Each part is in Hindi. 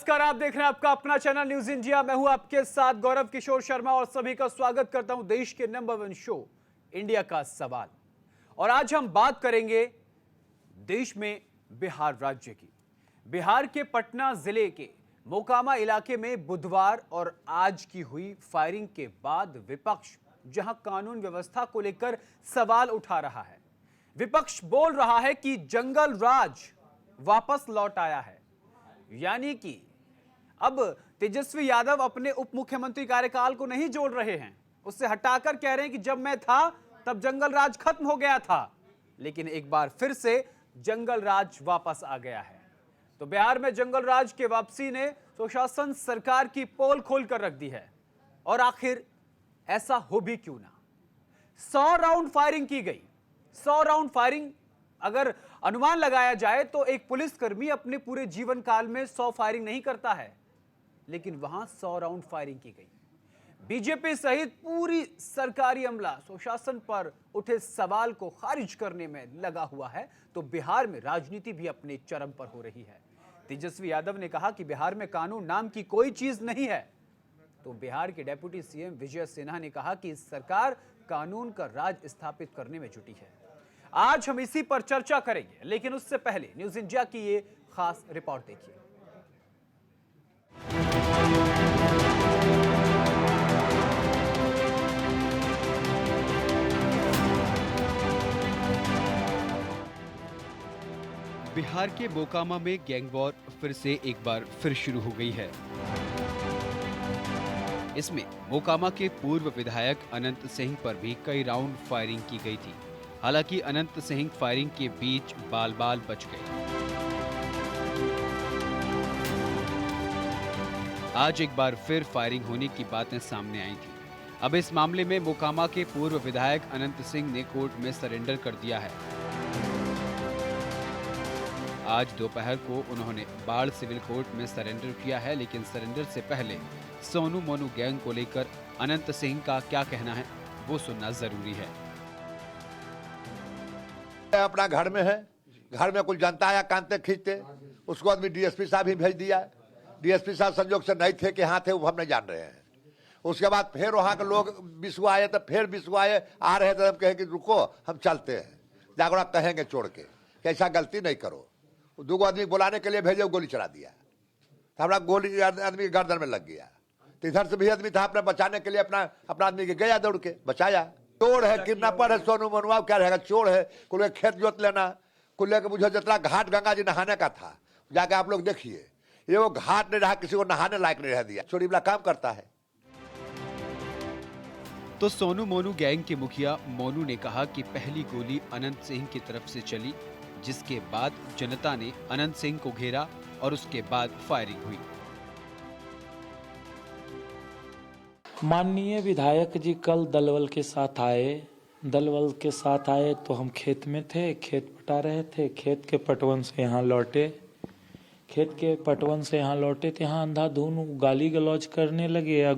नमस्कार, आप देख रहे हैं आपका अपना चैनल न्यूज इंडिया। मैं हूं आपके साथ गौरव किशोर शर्मा और सभी का स्वागत करता हूं देश के नंबर 1 शो इंडिया का सवाल। और आज हम बात करेंगे देश में बिहार राज्य की। बिहार के पटना जिले के मोकामा इलाके में बुधवार और आज की हुई फायरिंग के बाद विपक्ष जहां कानून व्यवस्था को लेकर सवाल उठा रहा है, विपक्ष बोल रहा है कि जंगल राज वापस लौट आया है। यानी कि अब तेजस्वी यादव अपने उप मुख्यमंत्री कार्यकाल को नहीं जोड़ रहे हैं, उससे हटाकर कह रहे हैं कि जब मैं था तब जंगल राज खत्म हो गया था, लेकिन एक बार फिर से जंगल राज वापस आ गया है। तो बिहार में जंगल राज के वापसी ने सुशासन सरकार की पोल खोल कर रख दी है। और आखिर ऐसा हो भी क्यों ना। 100 राउंड फायरिंग की गई। 100 राउंड फायरिंग अगर अनुमान लगाया जाए तो एक पुलिसकर्मी अपने पूरे जीवन काल में 100 फायरिंग नहीं करता है, लेकिन वहां 100 राउंड फायरिंग की गई। बीजेपी सहित पूरी सरकारी अमला सुशासन पर उठे सवाल को खारिज करने में लगा हुआ है। तो बिहार में राजनीति भी अपने चरम पर हो रही है। तेजस्वी यादव ने कहा कि बिहार में कानून नाम की कोई चीज नहीं है। तो बिहार के डेप्यूटी सीएम विजय सिन्हा ने कहा कि सरकार कानून का राज स्थापित करने में जुटी है। आज हम इसी पर चर्चा करेंगे, लेकिन उससे पहले न्यूज इंडिया की ये खास रिपोर्ट देखिए। बिहार के मोकामा में गैंग वॉर फिर से एक बार फिर शुरू हो गई है। इसमें मोकामा के पूर्व विधायक अनंत सिंह पर भी कई राउंड फायरिंग की गई थी। हालांकि अनंत सिंह फायरिंग के बीच बाल बाल बच गए। आज एक बार फिर फायरिंग होने की बातें सामने आई थी। अब इस मामले में मोकामा के पूर्व विधायक अनंत सिंह ने कोर्ट में सरेंडर कर दिया है। आज दोपहर को उन्होंने बाढ़ सिविल कोर्ट में सरेंडर किया है, लेकिन सरेंडर से पहले सोनू मोनू गैंग को लेकर अनंत सिंह का क्या कहना है वो सुनना जरूरी है। अपना घर में है, घर में कुछ जनता आया कांते खींचते, उसको आदमी डीएसपी साहब ही भेज दिया। डीएसपी साहब संजोग से नहीं थे कि हाँ थे, वो हम नहीं जान रहे हैं। उसके बाद फिर वहाँ के लोग बिस्वा आए, तो फिर बिस्वा आए आ रहे थे, हम कहे कि रुको हम चलते हैं, जागड़ा कहेंगे छोड़ के कि ऐसा गलती नहीं करो। दो आदमी बुलाने के लिए भेजे, गोली चला दिया, हमारा गोली आदमी गर्दन में लग गया। तो इधर से भी आदमी था अपने बचाने के लिए, अपना आदमी के गया दौड़ के बचाया। चोर है, किडनैपर है, सोनू मनुआ क्या रहेगा, चोर है। कुल खेत जोत लेना, कुल लेके मुझे जितना घाट गंगा जी नहाने का था, जाके आप लोग देखिए, ये वो घाट नहीं रहा, किसी को नहाने लायक नहीं रह दिया। चोरी वाला काम करता है। तो सोनू मोनू गैंग के मुखिया मोनू ने कहा कि पहली गोली अनंत सिंह की तरफ से चली, जिसके बाद जनता ने अनंत सिंह को घेरा और उसके बाद फायरिंग हुई। माननीय विधायक जी कल दलवल के साथ आए तो हम खेत में थे, खेत पटा रहे थे। खेत के पटवन से यहाँ लौटे तो यहाँ अंधाधुन गाली गलौज करने लगे या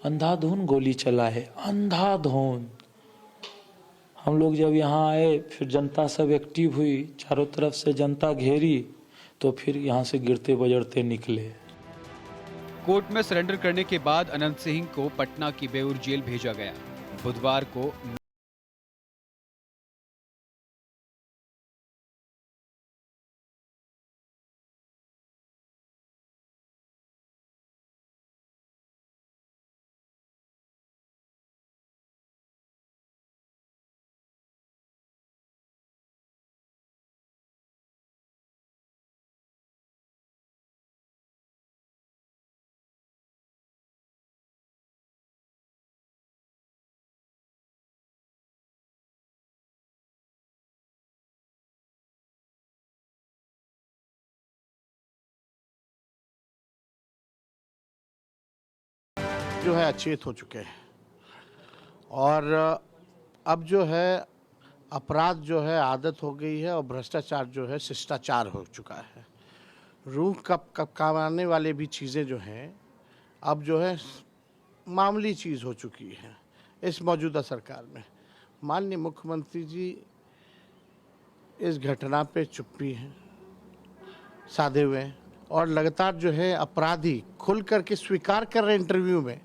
अंधाधुन गोली चला है, अंधाधुन। हम लोग जब यहाँ आए, फिर जनता सब एक्टिव हुई, चारों तरफ से जनता घेरी, तो फिर यहाँ से गिरते बजरते निकले। कोर्ट में सरेंडर करने के बाद अनंत सिंह को पटना की बेउर जेल भेजा गया। बुधवार को जो है अचेत हो चुके हैं और अब जो है अपराध जो है आदत हो गई है और भ्रष्टाचार जो है शिष्टाचार हो चुका है। रूह कब कमाने वाले भी चीज़ें जो हैं अब जो है मामूली चीज़ हो चुकी है इस मौजूदा सरकार में। माननीय मुख्यमंत्री जी इस घटना पे चुप्पी हैं, साधे हुए हैं और लगातार जो है अपराधी खुल करके स्वीकार कर रहे इंटरव्यू में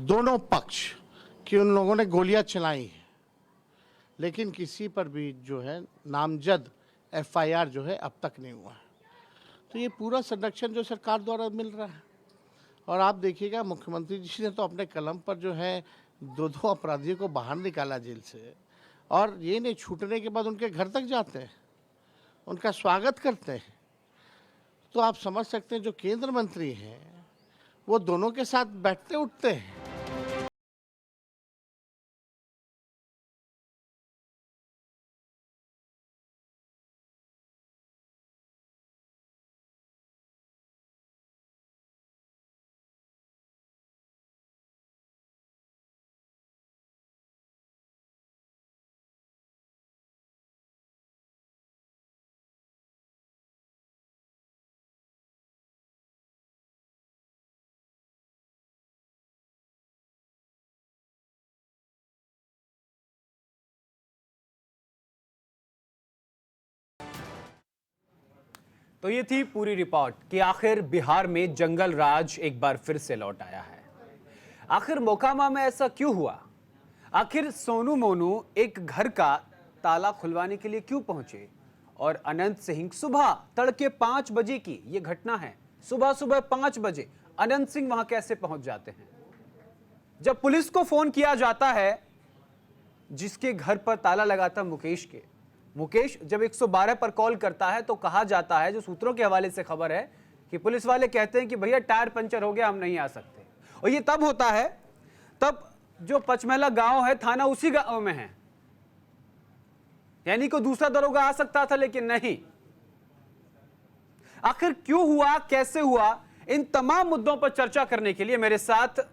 दोनों पक्ष कि उन लोगों ने गोलियां चलाई हैं, लेकिन किसी पर भी जो है नामजद एफआईआर जो है अब तक नहीं हुआ है। तो ये पूरा संरक्षण जो सरकार द्वारा मिल रहा है। और आप देखिएगा मुख्यमंत्री जी ने तो अपने कलम पर जो है दो अपराधियों को बाहर निकाला जेल से, और ये नहीं छूटने के बाद उनके घर तक जाते हैं, उनका स्वागत करते हैं। तो आप समझ सकते हैं जो केंद्र मंत्री हैं वो दोनों के साथ बैठते उठते हैं। तो ये थी पूरी रिपोर्ट कि आखिर बिहार में जंगल राज एक बार फिर से लौट आया है। आखिर मोकामा में ऐसा क्यों हुआ? आखिर सोनू मोनू एक घर का ताला खुलवाने के लिए क्यों पहुंचे? और अनंत सिंह, सुबह तड़के 5 बजे की ये घटना है। सुबह सुबह 5 बजे अनंत सिंह वहां कैसे पहुंच जाते हैं? जब पुलिस को फोन किया जाता है, जिसके घर पर ताला लगा था मुकेश जब 112 पर कॉल करता है तो कहा जाता है, जो सूत्रों के हवाले से खबर है, कि पुलिस वाले कहते हैं कि भैया टायर पंचर हो गया, हम नहीं आ सकते। और ये तब होता है तब जो पचमहला गांव है, थाना उसी गांव में है, यानी कोई दूसरा दरोगा आ सकता था, लेकिन नहीं। आखिर क्यों हुआ, कैसे हुआ, इन तमाम मुद्दों पर चर्चा करने के लिए मेरे साथ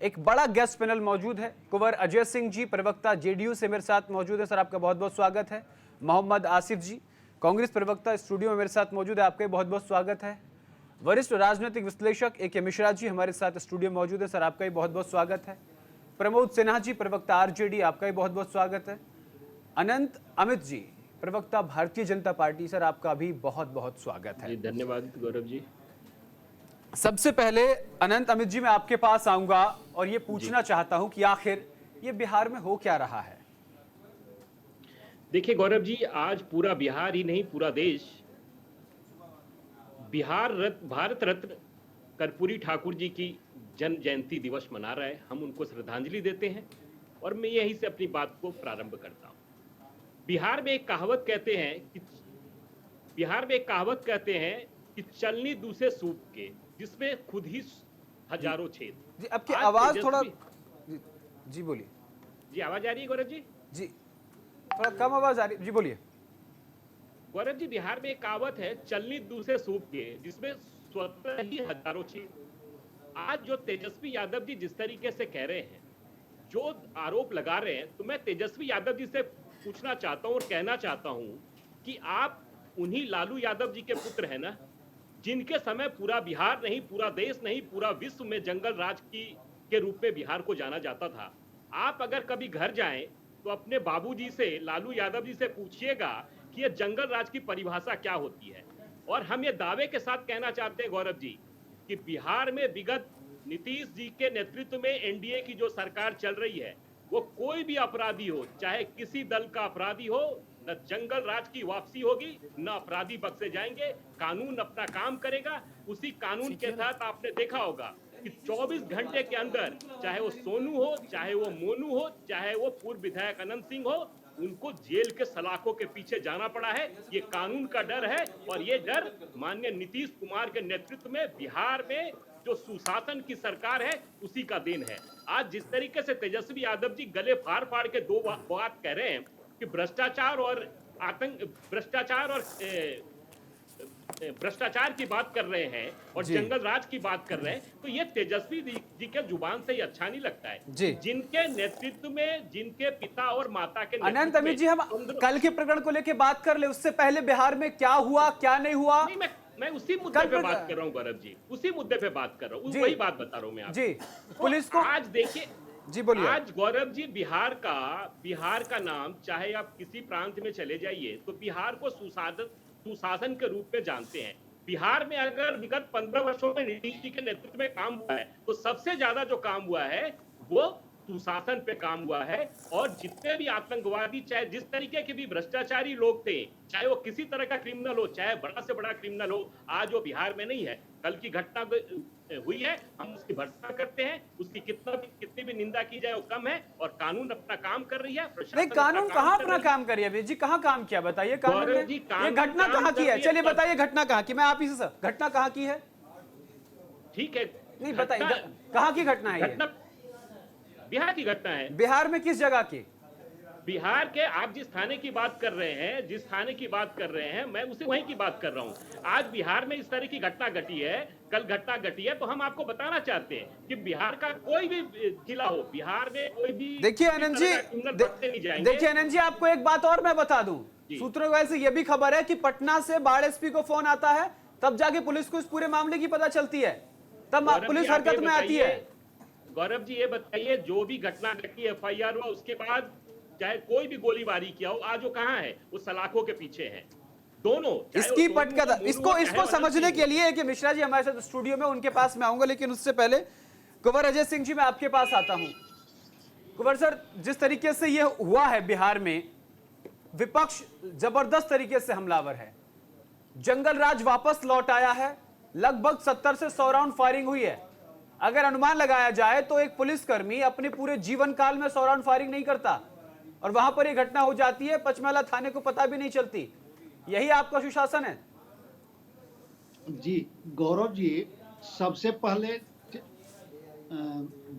एक बड़ा गेस्ट पैनल मौजूद है। कुंवर अजय सिंह जी, प्रवक्ता जेडीयू से मेरे साथ मौजूद है, सर आपका बहुत बहुत स्वागत है। मोहम्मद आसिफ जी, कांग्रेस प्रवक्ता, स्टूडियो में मेरे साथ मौजूद है, आपका बहुत बहुत स्वागत है। वरिष्ठ राजनीतिक विश्लेषक ए.के. मिश्रा जी हमारे साथ स्टूडियो में मौजूद है, सर आपका भी बहुत बहुत स्वागत है। प्रमोद सिन्हा जी, प्रवक्ता आरजेडी, आपका भी बहुत बहुत स्वागत है। अनंत अमित जी, प्रवक्ता भारतीय जनता पार्टी, सर आपका भी बहुत बहुत स्वागत है। धन्यवाद गौरव जी। सबसे पहले अनंत अमित जी, मैं आपके पास आऊंगा और ये पूछना चाहता हूं कि आखिर ये बिहार में हो क्या रहा है? देखिए गौरव जी, आज पूरा बिहार ही नहीं पूरा देश भारत रत्न कर्पूरी ठाकुर जी की जन्म जयंती दिवस मना रहा है। हम उनको श्रद्धांजलि देते हैं और मैं यहीं से अपनी बात को प्रारंभ करता हूं। बिहार में एक कहावत कहते हैं कि चलनी दूसरे सूप के, जिसमें खुद ही हजारों छेद। जी, आपकी आवाज थोड़ा जी बोलिए। जी आवाज आ रही है गौरव जी? जी थोड़ा कम आवाज आ रही है, जी बोलिए। गौरव जी, बिहार में एक कहावत है, चलनी दूसरे सूप के, जिसमें स्वतः ही हजारों छेद। आज जो तेजस्वी यादव जी जिस तरीके से कह रहे हैं, जो आरोप लगा रहे हैं, तो मैं तेजस्वी यादव जी से पूछना चाहता हूं और कहना चाहता हूं कि आप उन्हीं लालू यादव जी के पुत्र हैं ना, जिनके समय पूरा बिहार नहीं, पूरा देश नहीं, पूरा विश्व में जंगल राज के रूप में बिहार को जाना जाता था। आप अगर कभी घर जाएं तो अपने बाबूजी से, लालू यादव जी से पूछिएगा कि ये जंगल राज की परिभाषा क्या होती है। और हम ये दावे के साथ कहना चाहते हैं गौरव जी कि बिहार में विगत नीतीश जी के नेतृत्व में एनडीए की जो सरकार चल रही है, वो कोई भी अपराधी हो, चाहे किसी दल का अपराधी हो, न जंगल राज की वापसी होगी, न अपराधी बख्शे जाएंगे। कानून अपना काम करेगा। उसी कानून के तहत आपने देखा होगा कि 24 घंटे के अंदर, चाहे वो सोनू हो, चाहे वो मोनू हो, चाहे वो पूर्व विधायक अनंत सिंह हो, उनको जेल के सलाखों के पीछे जाना पड़ा है। ये कानून का डर है और ये डर माननीय नीतीश कुमार के नेतृत्व में बिहार में जो सुशासन की सरकार है, उसी का देन है। आज जिस तरीके से तेजस्वी यादव जी गले फाड़ फाड़ के दो बात कह रहे हैं कि भ्रष्टाचार और भ्रष्टाचार की बात कर रहे हैं और जंगल राज की बात कर रहे हैं, तो ये तेजस्वी जी के जुबान से ही अच्छा नहीं लगता है। जिनके नेतृत्व में, जिनके पिता और माता के अनंत अमित जी, हम कल के प्रकरण को लेकर बात कर ले, उससे पहले बिहार में क्या हुआ, क्या नहीं हुआ? नहीं, मैं उसी मुद्दे पे बात कर रहा हूँ गौरव जी, उसी मुद्दे पे बात कर रहा हूँ, वही बात बता रहा हूँ मैं आपको। जी, पुलिस को आज देखिए, जी बोलिए। आज गौरव जी, बिहार का नाम, चाहे आप किसी प्रांत में चले जाइए, तो बिहार को सुशासन के रूप में जानते हैं। बिहार में अगर विगत 15 वर्षों में नीतीश जी के नेतृत्व में काम हुआ है तो सबसे ज्यादा जो काम हुआ है वो सुशासन पे काम हुआ है। और जितने भी आतंकवादी, चाहे जिस तरीके के भी भ्रष्टाचारी लोग थे, चाहे वो किसी तरह का क्रिमिनल हो, चाहे बड़ा से बड़ा क्रिमिनल हो, आज वो बिहार में नहीं है। कल की घटना हुई है, हम उसकी भर्त्सना करते हैं, उसकी कितनी भी निंदा की जाए वो कम है, और कानून अपना काम कर रही है। नहीं, कानून कहाँ अपना काम कर रही है जी? कहाँ काम किया बताइए? कानून ने ये घटना कहाँ की है? चलिए बताइए घटना कहाँ की, मैं आप ही से सर, घटना कहाँ की है? ठीक है, नहीं बताइए कहाँ की घटना है? घटना बिहार की घटना है। बिहार में किस जगह की? बिहार के, आप जिस थाने की बात कर रहे हैं, जिस थाने की बात कर रहे हैं, मैं उसे वहीं की बात कर रहा हूं। आज बिहार में इस तरह की घटना घटी है, कल घटना घटी है, तो हम आपको बताना चाहते हैं कि बिहार का कोई भी जिला हो, बिहार में कोई भी, देखिए आनंद जी, देखिए आनंद जी, आपको एक बात और मैं बता दूं, सूत्रों से यह भी खबर है कि पटना से बाढ़ एसपी को फोन आता है, तब जाके पुलिस को इस पूरे मामले की पता चलती है, तब पुलिस हरकत में आती है। गौरव जी ये बताइए, जो भी घटना घटी, FIR हुआ, उसके बाद चाहे कोई भी गोलीबारी किया हो, आज वो कहाँ है? वो सलाखों के पीछे है दोनों। इसकी पटकथा, इसको समझने के लिए कि मिश्रा जी हमारे साथ स्टूडियो में, उनके पास मैं आऊंगा, लेकिन उससे पहले कुंवर अजय सिंह जी मैं आपके पास आता हूं। कुंवर सर, जिस तरीके से ये हुआ है बिहार में, विपक्ष जबरदस्त तरीके से हमलावर है, जंगल राज वापस लौट आया है, लगभग 70 से 100 राउंड फायरिंग हुई है। अगर अनुमान लगाया जाए तो एक पुलिसकर्मी अपने पूरे जीवन काल में 100 राउंड फायरिंग नहीं करता, और वहां पर यह घटना हो जाती है, पचमैला थाने को पता भी नहीं चलती। यही आपका सुशासन है? जी गौरव जी, सबसे पहले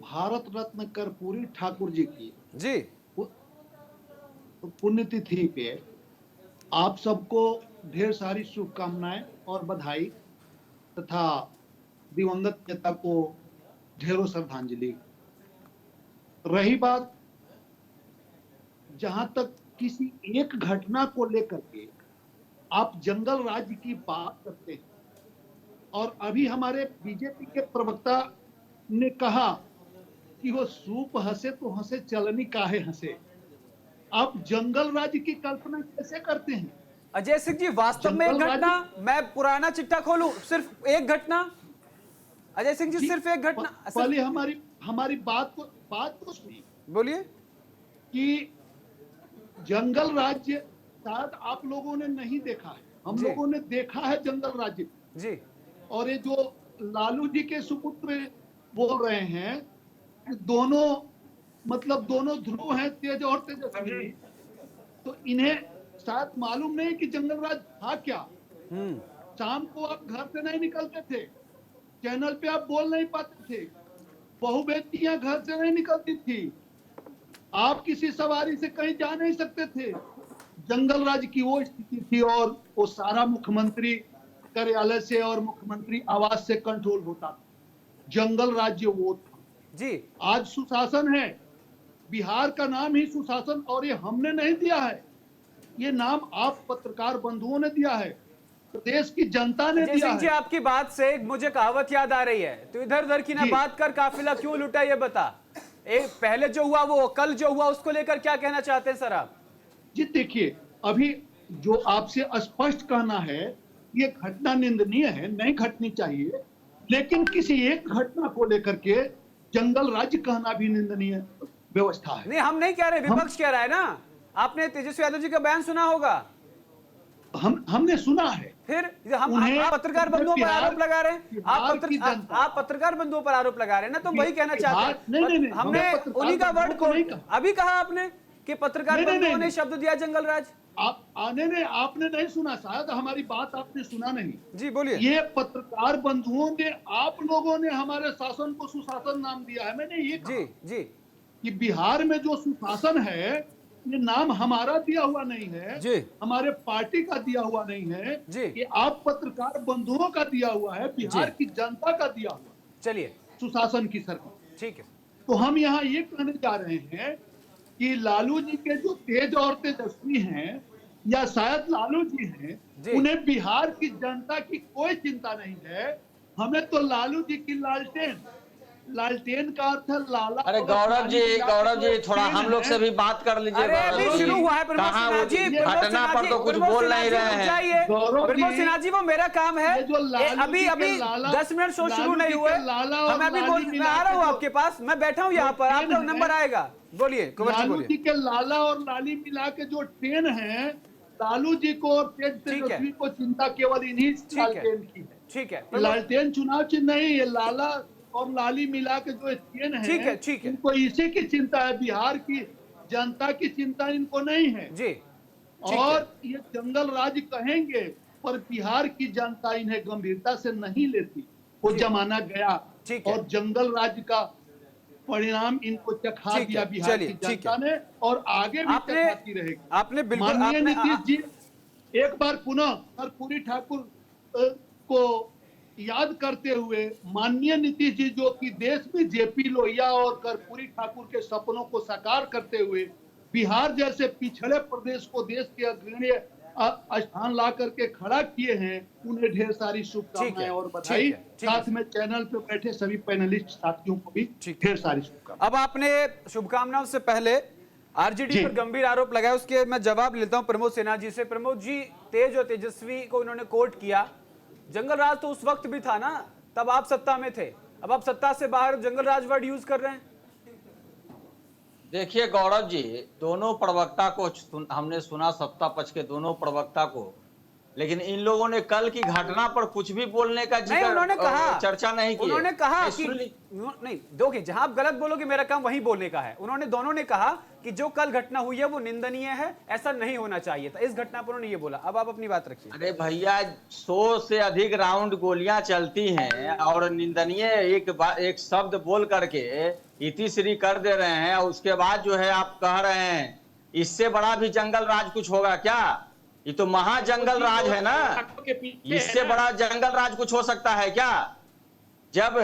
भारत रत्न कर्पूरी ठाकुर जी की जी पुण्यतिथि पे आप सबको ढेर सारी शुभकामनाएं और बधाई, तथा दिवंगत नेता को ढेरों श्रद्धांजलि। रही बात जहां तक किसी एक घटना को लेकर के आप जंगल राज की बात करते हैं, और अभी हमारे बीजेपी के प्रवक्ता ने कहा कि वो सूप हंसे तो हंसे, चलनी काहे हंसे। आप जंगल राज की कल्पना कैसे करते हैं? अजय सिंह जी, वास्तव में एक घटना, मैं पुराना चिट्ठा खोलूं, सिर्फ एक घटना? अजय सिंह जी, सिर्फ एक घटना? पहले हमारी बात को सुनिए। बोलिए। कि जंगल राज्य शायद आप लोगों ने नहीं देखा है, हम लोगों ने देखा है जंगल राज्य जी। और ये जो लालू जी के सुपुत्र बोल रहे हैं, दोनों मतलब दोनों ध्रुव हैं, तेज और तेजस्वी, तो इन्हें शायद मालूम नहीं कि जंगल राज था क्या। शाम को आप घर से नहीं निकलते थे, चैनल पे आप बोल नहीं पाते थे, बहु बेटियां घर से नहीं निकलती थी, आप किसी सवारी से कहीं जा नहीं सकते थे। जंगल राज की वो स्थिति थी, और वो सारा मुख्यमंत्री कार्यालय से और मुख्यमंत्री आवास से कंट्रोल होता था। जंगल राज्य वो था जी। आज सुशासन है, बिहार का नाम ही सुशासन, और ये हमने नहीं दिया है, ये नाम आप पत्रकार बंधुओं ने दिया है, देश की जनता ने दिया है। जी, आपकी बात से मुझे कहावत याद आ रही है, तो इधर उधर की ना बात कर, काफिला क्यों लुटा, ये बता। एक पहले जो हुआ, वो कल जो हुआ, उसको लेकर क्या कहना चाहते हैं सर आप? जी देखिए, अभी जो आपसे स्पष्ट कहना है, ये घटना निंदनीय है, नहीं घटनी चाहिए, लेकिन किसी एक घटना को लेकर के जंगल राज्य कहना भी निंदनीय व्यवस्था है। नहीं, हम नहीं कह रहे, विपक्ष कह रहा है ना। आपने तेजस्वी यादव जी का बयान सुना होगा। हमने सुना है। फिर आप पत्रकार बंधुओं पर आरोप लगा रहे हैं, आप पत्रकार बंधुओं पर आरोप लगा रहे हैं ना, तो वही कहना चाहते हैं। हमने उन्हीं का वर्ड को अभी कहा आपने कि पत्रकार बंधुओं ने शब्द दिया जंगल राज। आपने नहीं सुना, शायद हमारी बात आपने सुना नहीं। जी बोलिए। ये पत्रकार बंधुओं ने, आप लोगों ने हमारे शासन को सुशासन नाम दिया है। मैंने ये कहा जी कि बिहार में जो सुशासन है, ये नाम हमारा दिया हुआ नहीं है जी, हमारे पार्टी का दिया हुआ नहीं है जी, ये आप पत्रकार बंधुओं का दिया हुआ है, बिहार की जनता का दिया हुआ। चलिए, सुशासन की सरकार, ठीक है। तो हम यहाँ ये कहने जा रहे हैं कि लालू जी के जो तेज और तेजस्वी हैं, या शायद लालू जी हैं, उन्हें बिहार की जनता की कोई चिंता नहीं है। हमें तो लालू जी की लालटेन लालटेन का अर्थ है लाला। अरे और गौरव लाली जी, मिला के गौरव जी जो थोड़ा टेन हम लोग है, से भी बात कर लीजिए। अरे अभी गौरव शुरू जी, हुआ है प्रमोद कहाँ सिन्हा वो जी, प्रमोद घटना सिन्हा पर जी, तो कुछ प्रमोद बोल सिन्हा नहीं जी, रहे रुक हैं। जाइए। गौरव प्रमोद जी, सिन्हा जी वो मेरा काम है। ये जो लालू अभी जी के अभी लाला- 10 मिनट शो शुरू लालू नहीं जी हुए, के लाला और हमें अभी लाली बोल मिला आ रहा के हूँ जो- आपके पास, मैं बैठा हूँ यहाँ पर, ट्रेन आपका है, नंबर आएगा। बोलिए कुंवर जी, लालू जी बोलिए। के लाला और लाली मिला के जो ट्रेन है, लालू जी को और तेज ठीक है। तेजस्वी को चिंता केवल इन्हीं है। लालटेन की है। ठीक है लालटेन चुनाव चिन्ह नहीं, ये लाला और लाली मिला के जो ट्रेन है, ठीक है, ठीक है। इनको इसी की चिंता है, बिहार की जनता की चिंता इनको नहीं है। जी, ठीक और है। ये जंगल राज कहेंगे, पर बिहार की जनता इन्हें गंभीरता से नहीं लेती। वो जी। जमाना गया ठीक है। और जंगल राज का परिणाम इनको चखा ठीक दिया है, बिहार चलिए, की ठीक जनता ने, और आगे भी आपने- चखाती रहेगी। आपने बिल्कुल माननीय आपने- नीतीश जी, एक बार पुनः कर्पूरी ठाकुर को याद करते हुए, माननीय नीतीश जी जो कि देश में जेपी लोहिया और कर्पूरी ठाकुर के सपनों को साकार करते हुए बिहार जैसे पिछड़े प्रदेश को देश के अग्रणी स्थान ला करके खड़ा किए हैं, उन्हें ढेर सारी ठीक शुभकामनाएं है, और ठीक बधाई। है, ठीक है। साथ में चैनल पे बैठे सभी पैनलिस्ट साथियों को भी ठीक है। ढेर सारी शुभकामनाएं। अब आपने शुभकामनाओं से पहले आरजेडी जी। पर गंभीर आरोप लगाया, उसके मैं जवाब लेता हूं प्रमोद सिन्हा जी से। प्रमोद जी, तेज और तेजस्वी को इन्होंने कोर्ट किया, जंगल राज तो उस वक्त भी था ना, तब आप सत्ता में थे, अब आप सत्ता से बाहर जंगल राज वर्ड यूज कर रहे हैं। देखिए गौरव जी, दोनों प्रवक्ता को हमने सुना, सत्ता पक्ष के दोनों प्रवक्ता को, लेकिन इन लोगों ने कल की घटना पर कुछ भी बोलने का नहीं, उन्होंने कहा, चर्चा नहीं की। उन्होंने कहा नहीं, कि सुन ली- नहीं देखिए, जहां आप गलत बोलोगे मेरा काम वहीं बोलने का है। उन्होंने दोनों ने कहा कि जो कल घटना हुई है वो निंदनीय है, ऐसा नहीं होना चाहिए था। इस घटना पर उन्होंने ये बोला। अब आप अपनी बात रखिए। अरे भैया, 100 से अधिक राउंड गोलियां चलती हैं और निंदनीय एक शब्द बोल करके इतिश्री कर दे रहे हैं, और उसके बाद जो है आप कह रहे हैं इससे बड़ा भी जंगल राज कुछ होगा क्या? ये तो महाजंगल राज है ना, के पीछे इससे है ना। बड़ा जंगल राज कुछ हो सकता है क्या? जब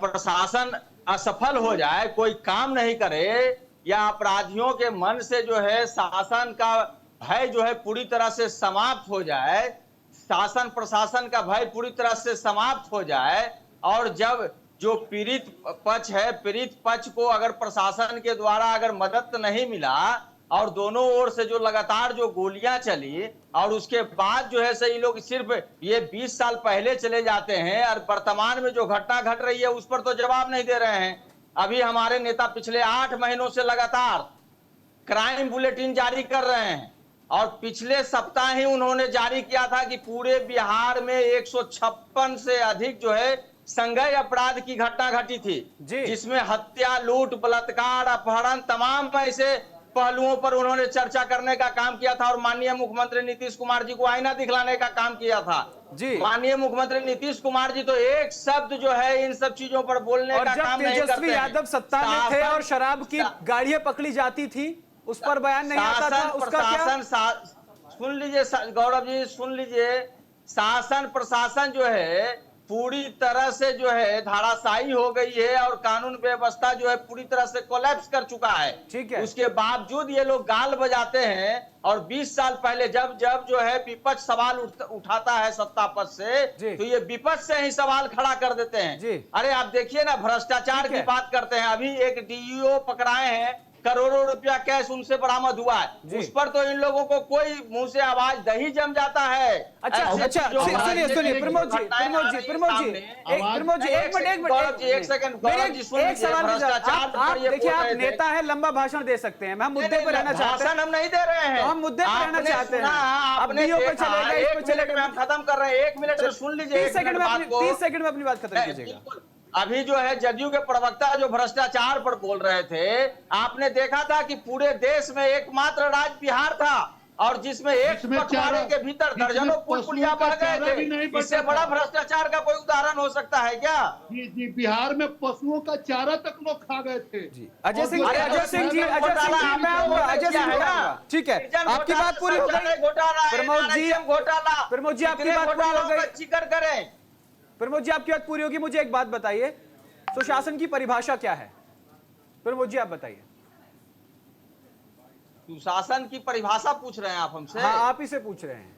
प्रशासन असफल हो जाए, कोई काम नहीं करे, या अपराधियों के मन से जो है शासन का भय जो है पूरी तरह से समाप्त हो जाए, शासन प्रशासन का भय पूरी तरह से समाप्त हो जाए, और जब जो पीड़ित पक्ष है, पीड़ित पक्ष को अगर प्रशासन के द्वारा अगर मदद नहीं मिला, और दोनों ओर से जो लगातार जो गोलियां चली, और उसके बाद जो है सही लोग सिर्फ ये 20 साल पहले चले जाते हैं, और वर्तमान में जो घटना घट रही है उस पर तो जवाब नहीं दे रहे हैं। अभी हमारे नेता पिछले 8 महीनों से लगातार क्राइम बुलेटिन जारी कर रहे हैं, और पिछले सप्ताह ही उन्होंने जारी किया था कि पूरे बिहार में 156 से अधिक जो है संज्ञेय अपराध की घटना घटी थी, जिसमें हत्या, लूट, बलात्कार, अपहरण, तमाम ऐसे पहलुओं पर उन्होंने चर्चा करने का काम किया था, और माननीय मुख्यमंत्री नीतीश कुमार जी को आईना दिखलाने का काम किया था। जी। माननीय मुख्यमंत्री नीतीश कुमार जी तो एक शब्द जो है इन सब चीजों पर बोलने का काम नहीं करते हैं। तेजस्वी यादव सत्ता में थे और शराब की गाड़ियां पकड़ी जाती थी, उस पर बयान नहीं आता था, उसका क्या? सुन लीजिए गौरव जी, सुन लीजिए, शासन प्रशासन जो है पूरी तरह से जो है धाराशायी हो गई है, और कानून व्यवस्था जो है पूरी तरह से कोलैप्स कर चुका है। ठीक है। उसके बावजूद ये लोग गाल बजाते हैं, और 20 साल पहले जब जो है विपक्ष सवाल उठाता है सत्ता पक्ष से, तो ये विपक्ष से ही सवाल खड़ा कर देते हैं। अरे आप देखिए ना, भ्रष्टाचार की बात करते हैं, अभी एक डीईओ पकड़ाए हैं, करोड़ों रुपया कैश उनसे बरामद हुआ है, उस पर तो इन लोगों को कोई मुंह से आवाज दही जम जाता है। अच्छा, सुनिए प्रमोद जी, एक सेकंड, एक सवाल आप देखिए, आप नेता है, लंबा भाषण दे सकते हैं, हम मुद्दे पर रहना चाहते हैं। हम नहीं दे रहे हैं, हम मुद्दे पर रहना चाहते हैं। आपने चलेगा, हम खत्म कर रहे हैं, 1 मिनट में सुन लीजिए, 30 सेकंड में अपनी बात खत्म कीजिएगा। अभी जो है जदयू के प्रवक्ता जो भ्रष्टाचार पर बोल रहे थे, आपने देखा था कि पूरे देश में एकमात्र राज्य बिहार था, और जिसमें एक पखवाड़े के भीतर दर्जनों पुल पुलिया बह गए थे। इससे बड़ा भ्रष्टाचार का कोई उदाहरण हो सकता है क्या? जी, बिहार में पशुओं का चारा तक लोग खा गए थे। अजय सिंह जी, ठीक है, आपकी बात पूरी हो गई। प्रमोद जी, आपकी बात पूरी हो गई। जिक्र करें प्रमोद जी, आपकी बात पूरी होगी। मुझे एक बात बताइए, सुशासन की परिभाषा क्या है? प्रमोद जी आप बताइए। सुशासन की परिभाषा पूछ रहे हैं आप हमसे? हाँ, आप ही से पूछ रहे हैं।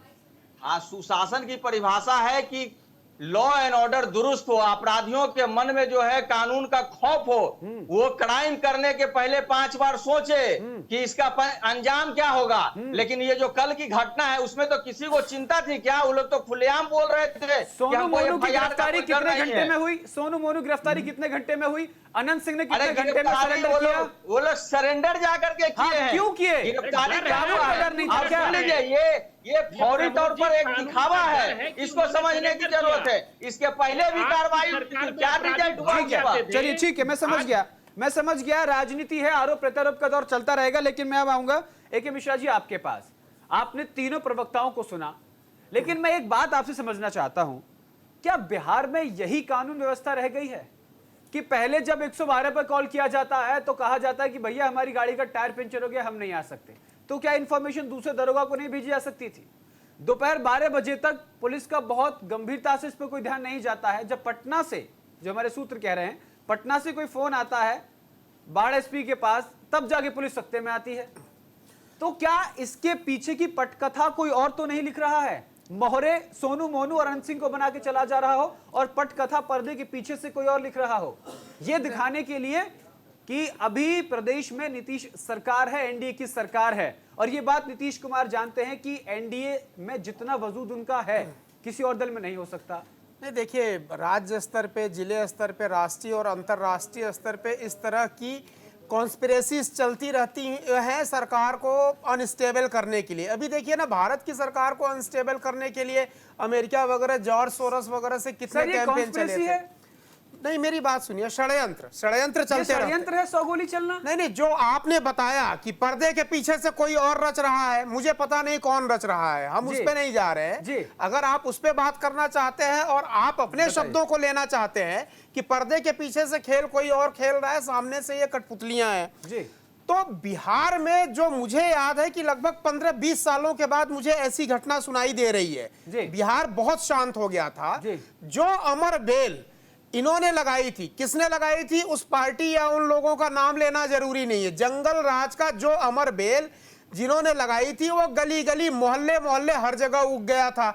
हाँ, सुशासन की परिभाषा है कि लॉ एंड ऑर्डर दुरुस्त हो, अपराधियों के मन में जो है कानून का खौफ हो, वो क्राइम करने के पहले 5 बार सोचे कि इसका अंजाम क्या होगा। लेकिन ये जो कल की घटना है उसमें तो किसी को चिंता थी क्या? वो लोग तो खुलेआम बोल रहे थे कि सोनू हमको मोनू की FIR का गिरफ्तारी कोई डर कितने नहीं घंटे है। में हुई? सोनू मोनू गिरफ्तारी कितने घंटे में हुई? अनंत सिंह ने अरे कितने घंटे में गिरफ्तारी सरेंडर किया? वो लोग सरेंडर जाकर के हाँ, किए हैं। क्यों किए? गिरफ्तारी डर क्या है, हुआ है? डर नहीं था आप क्या? सुन लीजिए, ये फौरी तौर पर एक दिखावा है, इसको समझने की जरूरत है। इसके पहले भी कार्रवाई क्या रिजल्ट हुआ? चलिए ठीक है, मैं समझ गया राजनीति है, आरोप प्रत्यारोप का दौर चलता रहेगा। लेकिन मैं अब आऊंगा AK मिश्रा जी आपके पास। आपने तीनों प्रवक्ताओं को सुना, लेकिन मैं एक बात आपसे समझना चाहता हूं, क्या बिहार में यही कानून व्यवस्था रह गई है कि पहले जब 112 पर कॉल किया जाता है तो कहा जाता है कि भैया हमारी गाड़ी का टायर पंचर हो गया, हम नहीं आ सकते, तो क्या इंफॉर्मेशन दूसरे दरोगा को नहीं भेजी जा सकती थी? दोपहर 12 बजे तक पुलिस का बहुत गंभीरता से इस पर कोई ध्यान नहीं जाता है। जब पटना से, जो हमारे सूत्र कह रहे हैं, पटना से कोई फोन आता है बाढ़ SP के पास, तब जाके पुलिस सख्ते में आती है। तो क्या इसके पीछे की पटकथा कोई और तो नहीं लिख रहा है? मोहरे सोनू मोनू और अनंत सिंह को बना के चला जा रहा हो और पटकथा पर्दे के पीछे से कोई और लिख रहा हो, यह दिखाने के लिए कि अभी प्रदेश में नीतीश सरकार है, NDA की सरकार है। और ये बात नीतीश कुमार जानते हैं कि NDA में जितना वजूद उनका है किसी और दल में नहीं हो सकता। नहीं, देखिए, राज्य स्तर पे, जिले स्तर पे, राष्ट्रीय और अंतर्राष्ट्रीय स्तर पे इस तरह की कॉन्स्पिरेसीज चलती रहती हैं सरकार को अनस्टेबल करने के लिए। अभी देखिए ना, भारत की सरकार को अनस्टेबल करने के लिए अमेरिका वगैरह, जॉर्ज सोरोस वगैरह से कितने कैंपेन चले थे। नहीं, मेरी बात सुनिए, षड्यंत्र चलते षड्यंत्र है 100 गोली चलना। नहीं, जो आपने बताया कि पर्दे के पीछे से कोई और रच रहा है, मुझे पता नहीं कौन रच रहा है, हम उस पे नहीं जा रहे हैं। अगर आप उस पे बात करना चाहते हैं और आप अपने शब्दों को लेना चाहते हैं कि पर्दे के पीछे से खेल कोई और खेल रहा है, सामने से ये कठपुतलियां हैं, तो बिहार में जो मुझे याद है कि लगभग 15-20 सालों के बाद मुझे ऐसी घटना सुनाई दे रही है। बिहार बहुत शांत हो गया था। जो अमर बेल इन्होंने लगाई थी, किसने लगाई थी? उस पार्टी या उन लोगों का नाम लेना जरूरी नहीं है। जंगल राज का जो अमर बेल जिन्होंने लगाई थी, वो गली गली, मोहल्ले मोहल्ले हर जगह उग गया था,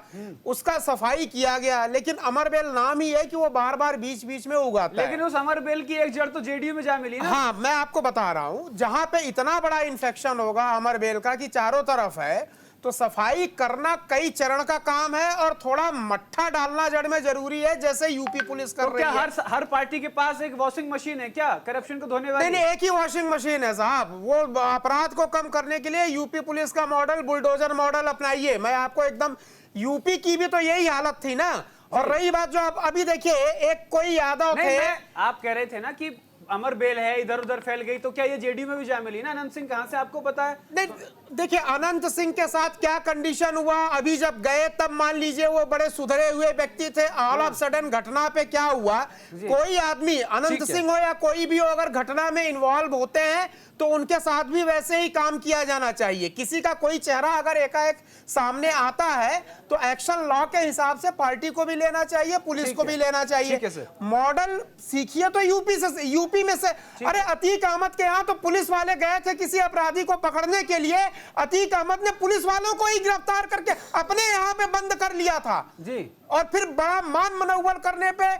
उसका सफाई किया गया। लेकिन अमर बेल नाम ही है कि वो बार बार बीच बीच में उगाता है। लेकिन उस अमर बेल की एक जड़ तो JDU में जा मिली ना। हाँ, मैं आपको बता रहा हूं, जहां पे इतना बड़ा इन्फेक्शन होगा अमर बेल का कि चारों तरफ है, तो सफाई करना कई चरण का काम है और थोड़ा मट्ठा डालना जड़ में जरूरी है, जैसे यूपी पुलिस कर रही है। हर पार्टी के पास एक वॉशिंग मशीन है क्या करप्शन को धोने वाली? नहीं, एक ही वॉशिंग मशीन है साहब। वो अपराध को कम करने के लिए यूपी पुलिस का मॉडल, बुलडोजर मॉडल अपनाइए। मैं आपको एकदम, यूपी की भी तो यही हालत थी ना। और रही बात जो आप अभी देखिए, एक कोई यादव थे, आप कह रहे थे ना कि अमर बेल है, इधर उधर फैल गई, तो क्या ये JDU में भी जा मिली ना? अनंत सिंह कहां से आपको पता है? नहीं, देखिए, अनंत सिंह के साथ क्या कंडीशन हुआ, अभी जब गए तब मान लीजिए वो बड़े सुधरे हुए व्यक्ति थे, ऑल ऑफ सडन घटना पे क्या हुआ? कोई आदमी, अनंत सिंह हो या कोई भी हो, अगर घटना में इन्वॉल्व होते हैं तो उनके साथ भी वैसे ही काम किया जाना चाहिए। किसी का कोई चेहरा अगर एकाएक सामने आता है तो एक्शन लॉ के हिसाब से पार्टी को भी लेना चाहिए, पुलिस को भी लेना चाहिए। मॉडल सीखिए तो यूपी में से। अरे अतीक अहमद के यहाँ तो पुलिस वाले गए थे किसी अपराधी को पकड़ने के लिए, अतीक अहमद ने पुलिस वालों को ही गिरफ्तार करके अपने यहाँ पे बंद कर लिया था जी। और फिर बड़ा मान मनोबल करने पे,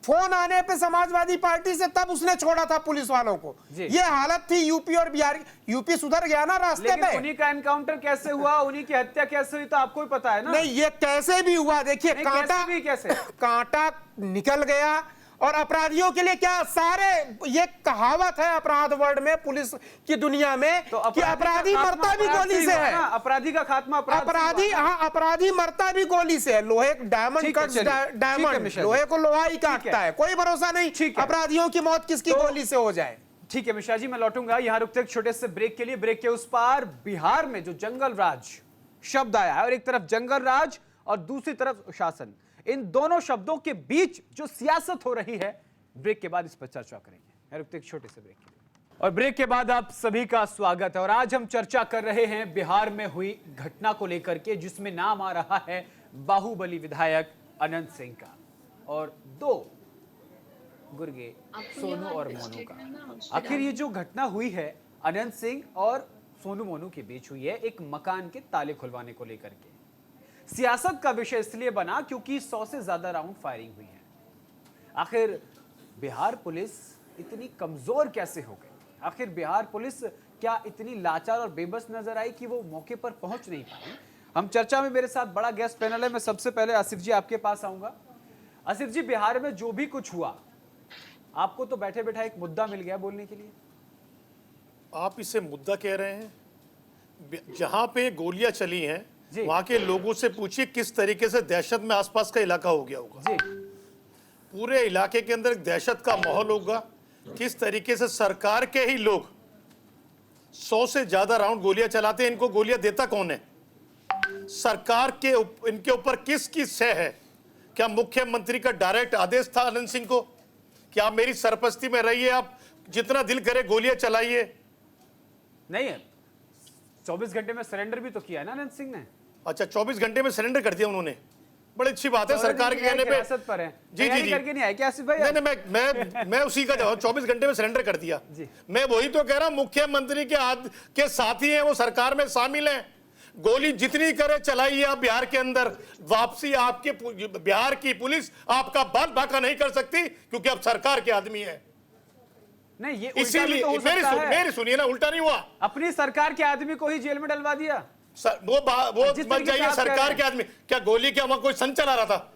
फोन आने पे समाजवादी पार्टी से, तब उसने छोड़ा था पुलिस वालों को। ये हालत थी यूपी और बिहार। यूपी सुधर गया ना रास्ते पे। उन्हीं का एनकाउंटर कैसे हुआ, उन्हीं की हत्या कैसे हुई, तो आपको ही पता है ना। नहीं, ये कैसे भी हुआ, देखिए, कांटा निकल गया। और अपराधियों के लिए क्या, सारे, ये कहावत है अपराध वर्ल्ड में, पुलिस की दुनिया में, तो कि अपराधी मरता भी गोली से है। अपराधी का खात्मा अपराधी मरता भी गोली से है। लोहे डायमंड कट्स डायमंड, लोहे को लोहा ही काटता है। कोई भरोसा नहीं अपराधियों की मौत किसकी गोली से हो जाए। ठीक है मिश्रा जी, मैं लौटूंगा, यहां रुकते एक छोटे से ब्रेक के लिए। ब्रेक के उस पार बिहार में जो जंगल राज शब्द आया है, और एक तरफ जंगल राज और दूसरी तरफ शासन, इन दोनों शब्दों के बीच जो सियासत हो रही है, ब्रेक के बाद इस पर चर्चा करेंगे। रुकते एक छोटे से ब्रेक के लिए। और ब्रेक के बाद आप सभी का स्वागत है। और आज हम चर्चा कर रहे हैं बिहार में हुई घटना को लेकर के, जिसमें नाम आ रहा है बाहुबली विधायक अनंत सिंह का और 2 गुर्गे सोनू और मोनू का। आखिर ये जो घटना हुई है अनंत सिंह और सोनू मोनू के बीच हुई है, एक मकान के ताले खुलवाने को लेकर के। सियासत का विषय इसलिए बना क्योंकि 100 से ज्यादा राउंड फायरिंग हुई है। आखिर बिहार पुलिस इतनी कमजोर कैसे हो गई? आखिर बिहार पुलिस क्या इतनी लाचार और बेबस नजर आई कि वो मौके पर पहुंच नहीं पाई? हम चर्चा में, मेरे साथ बड़ा गेस्ट पैनल है। मैं सबसे पहले आसिफ जी आपके पास आऊंगा। आसिफ जी, बिहार में जो भी कुछ हुआ, आपको तो बैठे बैठा एक मुद्दा मिल गया बोलने के लिए। आप इसे मुद्दा कह रहे हैं? जहां पे गोलियां चली हैं जी। वहां के लोगों से पूछिए किस तरीके से दहशत में आसपास का इलाका हो गया होगा। जी, पूरे इलाके के अंदर दहशत का माहौल होगा। किस तरीके से सरकार के ही लोग 100 से ज्यादा राउंड गोलियां चलाते हैं। इनको गोलियां देता कौन है? सरकार के इनके ऊपर किसकी सह है? क्या मुख्यमंत्री का डायरेक्ट आदेश था आनंद सिंह को कि आप मेरी सरपरस्ती में रहिए, आप जितना दिल करे गोलियां चलाइए? नहीं है, 24 घंटे में सरेंडर भी तो किया है ना आनंद सिंह ने। अच्छा, 24 घंटे में सरेंडर कर दिया उन्होंने। बड़ी अच्छी बात है। सरकार के कहने पे हिरासत पर है। जी जी जी करके नहीं आए क्या आसिफ भाई? नहीं नहीं, मैं उसी का जवाब 24 घंटे में सरेंडर कर दिया। मैं वही तो कह रहा हूं, मुख्यमंत्री के साथी हैं वो, सरकार में शामिल हैं। गोली जितनी करे चलाइए आप बिहार के अंदर। वापसी आपके बिहार की पुलिस आपका बाल बांका नहीं कर सकती क्योंकि आप सरकार के आदमी है। नहीं, ये इसीलिए मेरी सुनिए ना, उल्टा नहीं हुआ। अपनी सरकार के आदमी को ही जेल में डलवा दिया। वो मत जाइए, सरकार के आदमी। क्या गोली क्या वहां कोई संच चला रहा था?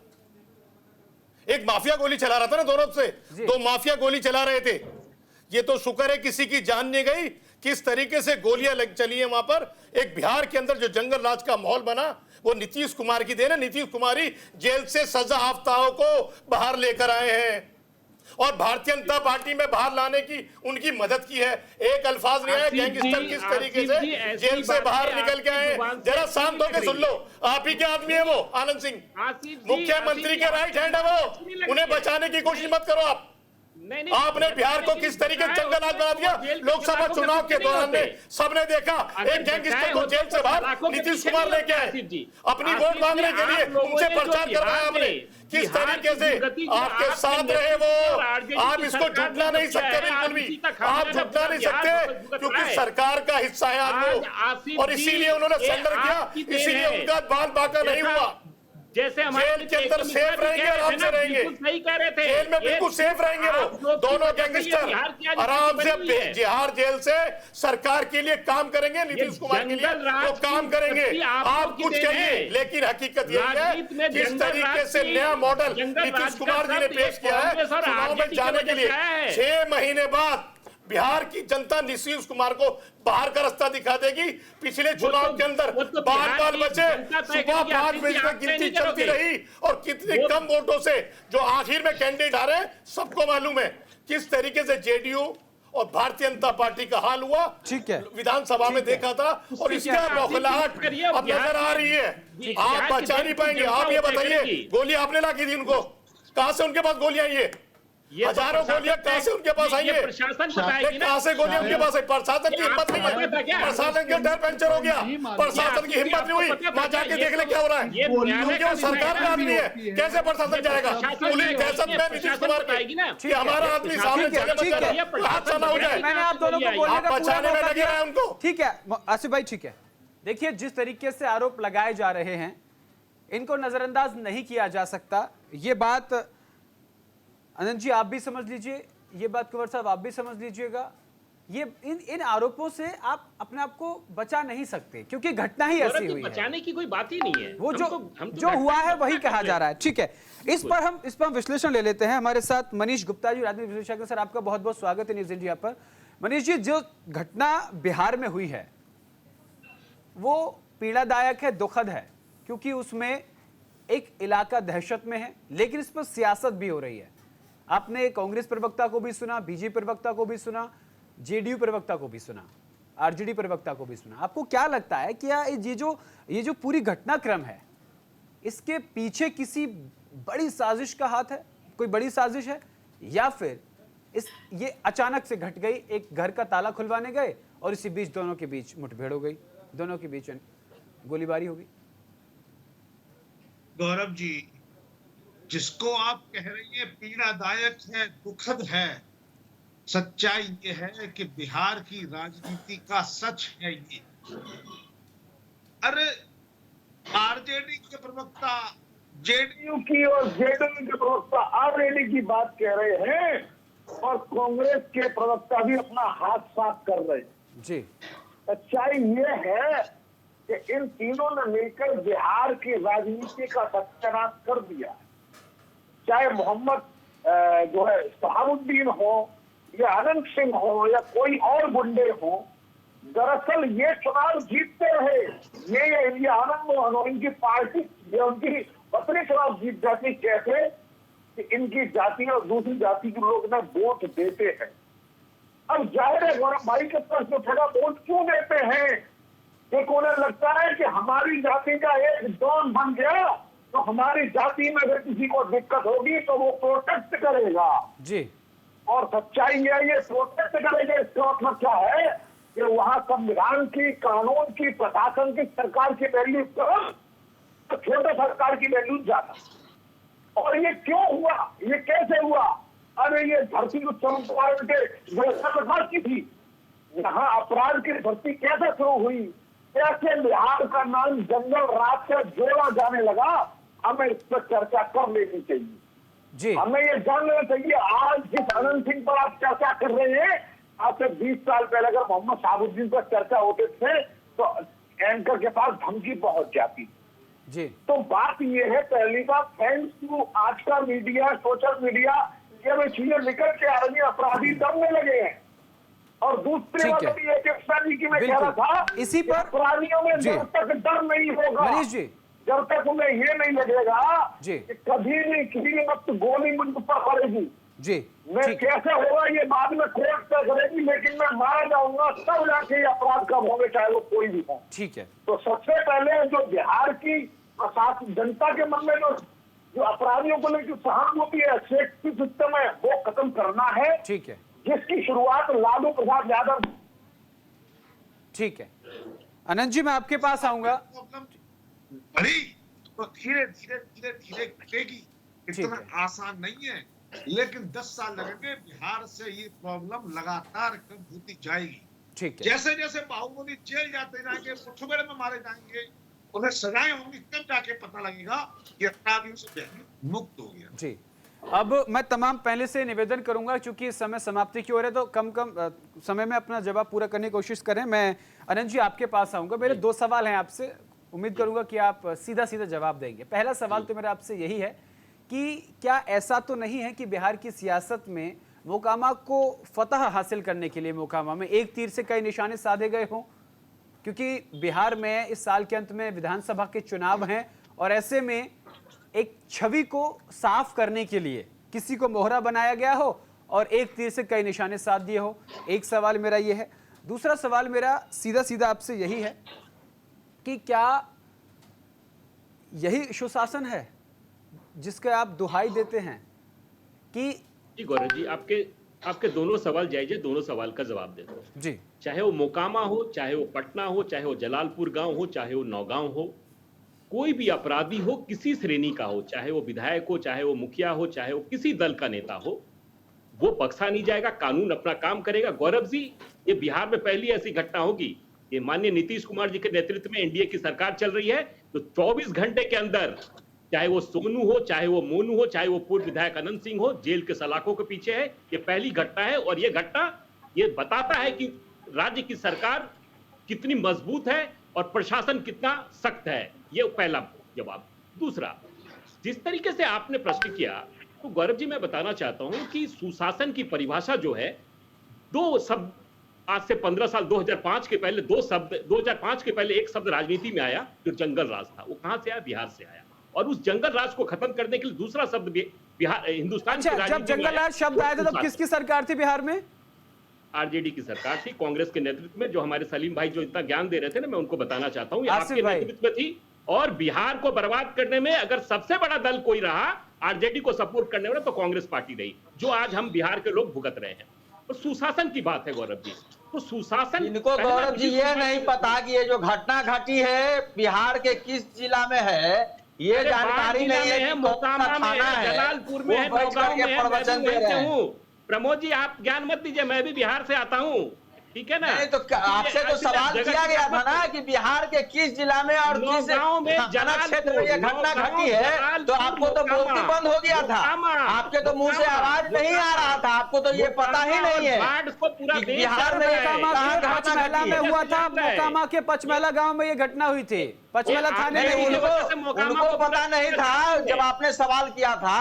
एक माफिया गोली चला रहा था ना दोनों से, 2 माफिया गोली चला रहे थे। ये तो शुक्र है किसी की जान नहीं गई। किस तरीके से गोलियां चली है वहां पर। एक बिहार के अंदर जो जंगल राज का माहौल बना वो नीतीश कुमार की देन है। नीतीश कुमार ही जेल से सजा याफ्ताओं को बाहर लेकर आए हैं और भारतीय जनता पार्टी में बाहर लाने की उनकी मदद की है। एक अल्फाज नहीं आया गैंगस्टर किस तरीके से जेल से बाहर निकल के आए। जरा शांत होकर सुन लो। आप ही के आदमी है वो आनंद सिंह, मुख्यमंत्री के राइट हैंड है वो। उन्हें बचाने की कोशिश मत करो आप। आपने बिहार को किस तरीके से जंगल राज बना दिया। लोकसभा चुनाव के दौरान में सबने देखा एक गैंगस्टर को जेल से बाहर नीतीश कुमार लेके आए अपनी वोट मांगने के लिए। उनसे प्रचार करवाया आपने। किस तरीके से आपके साथ रहे वो। आप इसको झूठना नहीं सकते, बिल्कुल भी आप झूठना नहीं सकते क्योंकि सरकार का हिस्सा है आज वो। और इसीलिए उन्होंने सरेंडर किया, इसीलिए उनका बाल बांका नहीं हुआ। जैसे जेल के अंदर सेफ रहेंगे, आराम से रहेंगे। सही कह रहे थे, जेल में बिल्कुल सेफ रहेंगे वो दोनों गैंगस्टर। आराम से बिहार जेल से सरकार के लिए काम करेंगे, नीतीश कुमार के लिए वो काम करेंगे। आप कुछ कहिए, लेकिन हकीकत यही है जिस तरीके से नया मॉडल नीतीश कुमार जी ने पेश किया है चुनाव में जाने के लिए। 6 महीने बाद बिहार की जनता नीतीश कुमार को बाहर का रास्ता दिखा देगी। पिछले चुनाव के अंदर बाल बचे, सुबह 5 बजे तक गिनती चलती रही और कितने कम वोटों से जो आखिर में कैंडिडेट आ रहे हैं सबको मालूम है किस तरीके से जेडीयू और भारतीय जनता पार्टी का हाल हुआ। ठीक है, विधानसभा में देखा था और इसका बौखलाहट अब नजर आ रही है। आप बचा नहीं पाएंगे। आप ये बताइए, गोली आपने ला की थी उनको, कहां से उनके पास गोलियां आई है? हजारों गोलियां कहां से उनके पास आई है? कहां से गोलियां उनके पास आई? प्रशासन की हिम्मत नहीं है। प्रशासन के डर पंचर हो गया। प्रशासन की हिम्मत नहीं हुई वहां जाके देख ले क्या हो रहा है क्योंकि वो सरकार का आदमी है। कैसे प्रशासन जाएगा? पुलिस दहशत में नीतीश कुमार की हमारा आदमी सामने चले हाथ सना हो जाए। मैंने आप दोनों को बोलने का बचाने में लगे रहे उनको। ठीक है आसिफ भाई, ठीक है। देखिए, जिस तरीके से आरोप लगाए जा रहे हैं इनको नजरअंदाज नहीं किया जा सकता। ये बात अनंत जी आप भी समझ लीजिए, ये बात कुंवर साहब आप भी समझ लीजिएगा। ये इन आरोपों से आप अपने आप को बचा नहीं सकते क्योंकि घटना ही ऐसी हुई है। बचाने की कोई बात ही नहीं है। वो जो हुआ है वही कहा जा रहा है। ठीक है, इस पर हम विश्लेषण ले लेते हैं। हमारे साथ मनीष गुप्ता जी, राजनीतिक विश्लेषक। सर, आपका बहुत बहुत स्वागत है न्यूज़ इंडिया पर। मनीष जी, जो घटना बिहार में हुई है वो पीड़ादायक है, दुखद है क्योंकि उसमें एक इलाका दहशत में है, लेकिन इस पर सियासत भी हो रही है। आपने कांग्रेस प्रवक्ता को भी सुना, बीजेपी प्रवक्ता को भी सुना, जेडीयू प्रवक्ता को भी सुना, आरजेडी प्रवक्ता को भी सुना। आपको क्या लगता है कि ये जो पूरी घटनाक्रम है इसके पीछे किसी बड़ी साजिश का हाथ है? कोई बड़ी साजिश है या फिर ये अचानक से घट गई, एक घर का ताला खुलवाने गए और इसी बीच दोनों के बीच मुठभेड़ हो गई, दोनों के बीच गोलीबारी हो गई? गौरव जी, जिसको आप कह रही है पीड़ादायक है, दुखद है, सच्चाई ये है कि बिहार की राजनीति का सच है ये। अरे आरजेडी के प्रवक्ता जेडीयू की और जेडीयू के प्रवक्ता आरजेडी की बात कह रहे हैं और कांग्रेस के प्रवक्ता भी अपना हाथ साफ कर रहे हैं। जी, सच्चाई ये है कि इन तीनों ने मिलकर बिहार की राजनीति का सत्यानाश कर दिया। चाहे मोहम्मद जो है शहाबुद्दीन हो या अनंत सिंह हो या कोई और गुंडे हो, दरअसल ये चुनाव जीतते रहे, ये इंडिया आनंद मोहन और इनकी पार्टी उनकी पत्नी चुनाव जीत जाती कैसे कि इनकी जाति और दूसरी जाति के लोग ना वोट देते हैं। अब जाहिर है गौरव भाई के प्रश्न उठेगा, वोट क्यों देते हैं? एक उन्हें लगता है कि हमारी जाति का एक डॉन बन गया तो हमारी जाति में अगर किसी को दिक्कत होगी तो वो प्रोटेक्ट करेगा। जी, और सच्चाई ये प्रोटेक्ट करेगा। इसका मतलब क्या है कि वहां संविधान की, कानून की, प्रशासन की, सरकार की वैल्यू कम तो छोटे सरकार की वैल्यू ज्यादा। और ये क्यों हुआ, ये कैसे हुआ? अरे ये धरती उत्तम कुमार के व्यवस्था की थी, यहाँ अपराध की धरती कैसे शुरू हुई, कैसे बिहार का नाम जंगल राज से जोड़ा जाने लगा, हमें इस पर चर्चा कर लेनी चाहिए। जी, हमें ये जान लेना चाहिए। आज जिस अनंत सिंह पर आप चर्चा कर रहे हैं, आज से 20 साल पहले अगर मोहम्मद शहाबुद्दीन पर चर्चा होते थे तो एंकर के पास धमकी पहुंच जाती। जी, तो बात ये है, पहली बात थैंक्स टू आज का मीडिया, सोशल मीडिया, ये चीजें निकल के आ रही है, अपराधी दबने लगे हैं। और दूसरी बात ये कि मैं कह रहा था इसी पर अपराधियों में जब तक डर नहीं होगा, मनीष जी, जब तक उन्हें ये नहीं लगेगा जी कि कभी भी किसी वक्त गोली मुझ पर पड़ेगी, जी, मैं कैसे होगा ये बाद में कोर्ट तय करेगी, लेकिन मैं मारा जाऊंगा तब जाके अपराध कम होंगे, चाहे वो कोई भी हो। ठीक है। तो सबसे पहले जो बिहार की प्रशासन, जनता के मन में जो अपराधियों को लेकर सहानुभूति है, सेफ्टी सिस्टम है, वो खत्म करना है। ठीक है, जिसकी शुरुआत लालू प्रसाद यादव। ठीक है, अनंत जी मैं आपके पास आऊंगा। बड़ी तो धीरे धीरे धीरे धीरे घटेगी, इतना आसान नहीं है, लेकिन 10 साल लगेंगे। बिहार से ये प्रॉब्लम लगातार कम होती जाएगी। ठीक है, जैसे जैसे बाहुबली जेल जाते जाएंगे, मुठभेड़ में मारे जाएंगे, उन्हें सजाएं होंगी, तब जाके पता लगेगा कि अपराधियों से बिहार मुक्त हो गया। जी, अब मैं तमाम पहले से निवेदन करूंगा, क्योंकि इस समय समाप्ति की ओर है, तो कम समय में अपना जवाब पूरा करने की कोशिश करें। मैं अनंत जी आपके पास आऊंगा। मेरे 2 सवाल हैं आपसे, उम्मीद करूंगा कि आप सीधा सीधा जवाब देंगे। पहला सवाल तो मेरा आपसे यही है कि क्या ऐसा तो नहीं है कि बिहार की सियासत में मोकामा को फतह हासिल करने के लिए मोकामा में एक तीर से कई निशाने साधे गए हों? क्योंकि बिहार में इस साल के अंत में विधानसभा के चुनाव हैं और ऐसे में एक छवि को साफ करने के लिए किसी को मोहरा बनाया गया हो और एक तीर से कई निशाने साध दिए हो। एक सवाल मेरा ये है। दूसरा सवाल मेरा सीधा सीधा आपसे यही है कि क्या यही सुशासन है जिसके आप दुहाई देते हैं कि जी गौरव जी, आपके दोनों सवाल जायज है, दोनों सवाल का जवाब देता हूं। जी, चाहे वो मोकामा हो, चाहे वो पटना हो, चाहे वो जलालपुर गांव हो, चाहे वो नौगांव हो, कोई भी अपराधी हो, किसी श्रेणी का हो, चाहे वो विधायक हो, चाहे वो मुखिया हो, चाहे वो किसी दल का नेता हो, वो बख्शा नहीं जाएगा। कानून अपना काम करेगा। गौरव जी, ये बिहार में पहली ऐसी घटना होगी, ये माननीय नीतीश कुमार जी के नेतृत्व में एनडीए की सरकार चल रही है, तो 24 घंटे के अंदर चाहे वो सोनू हो, चाहे वो मोनू हो, चाहे वो पूर्व विधायक अनंत सिंह हो, जेल के सलाखों के पीछे है। ये पहली घटना है और ये घटना ये बताता है कि राज्य की सरकार कितनी मजबूत है और प्रशासन कितना सख्त है। ये पहला जवाब। दूसरा, जिस तरीके से आपने प्रश्न किया, तो गौरव जी मैं बताना चाहता हूं कि सुशासन की परिभाषा जो है, 2 शब्द आज से 15 साल 2005 के पहले 2 शब्द, 2005 के पहले एक शब्द राजनीति में आया जो जंगल राज था। वो कहां से आया? बिहार से आया। और उस जंगल राज को खत्म करने के लिए दूसरा शब्द बिहार हिंदुस्तान की राजनीति में। जब जंगल राज शब्द आया था तब किसकी सरकार थी बिहार में? आरजेडी की सरकार थी, कांग्रेस के नेतृत्व में। जो हमारे सलीम भाई जो इतना ज्ञान दे रहे थे ना, मैं उनको बताना चाहता हूं, ये आपके नेतृत्व में थी। और बिहार को बर्बाद करने में अगर सबसे बड़ा दल कोई रहा आरजेडी को सपोर्ट करने वाला, तो कांग्रेस पार्टी रही, जो आज हम बिहार के लोग भुगत रहे हैं। और सुशासन की बात है गौरव जी, तो सुशासन इनको गौरव जी ये नहीं पता कि ये जो घटना घटी है बिहार के किस जिला में है, ये जानकारी नहीं है। मोकामा में है, जलालपुर में है, नौगांव में है। प्रमोद जी आप ज्ञान मत दीजिए, मैं भी बिहार से आता हूँ। ठीक है ना? नहीं तो आपसे तो सवाल किया गया था ना कि बिहार के किस जिला में और किस थाना क्षेत्र में ये घटना घटी है, तो आपको तो बोलती बंद हो गया था, आपके तो मुंह से आवाज नहीं आ रहा था, आपको तो ये पता ही नहीं है कि बिहार में पचमहला में हुआ था। मोकामा के पचमहला गांव में ये घटना हुई थी। पचमहला थाने में उनको पता नहीं था जब आपने सवाल किया था।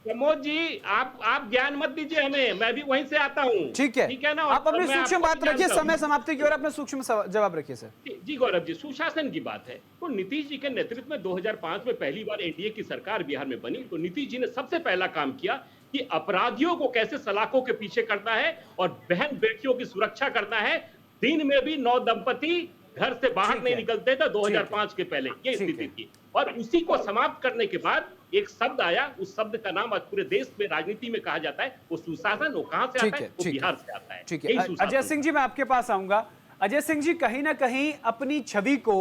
प्रमोद जी, आप ज्ञान मत दीजिए हमें, मैं भी वहीं से आता हूँ। ठीक है ना? आप अपनी सूक्ष्म बात रखिए, समय समाप्ति की ओर अपने सूक्ष्म जवाब रखिए सर। जी गौरव जी, सुशासन की बात है तो नीतीश जी के नेतृत्व में 2005 में पहली बार एनडीए की सरकार बिहार में बनी, तो नीतीश जी ने सबसे पहला काम किया कि अपराधियों को कैसे सलाखों के पीछे करना है और बहन बेटियों की सुरक्षा करना है। दिन में भी 9 दंपति घर से बाहर नहीं निकलते थे 2005 के पहले, ये स्थिति थी। और उसी को समाप्त करने के बाद एक शब्द आया, उस शब्द का नाम आज पूरे देश में राजनीति में कहा जाता है, वो सुशासन। वो कहां से आता है? वो बिहार से आता है। ठीक है अजय सिंह जी, मैं आपके पास आऊंगा। अजय सिंह जी, कहीं ना कहीं अपनी छवि को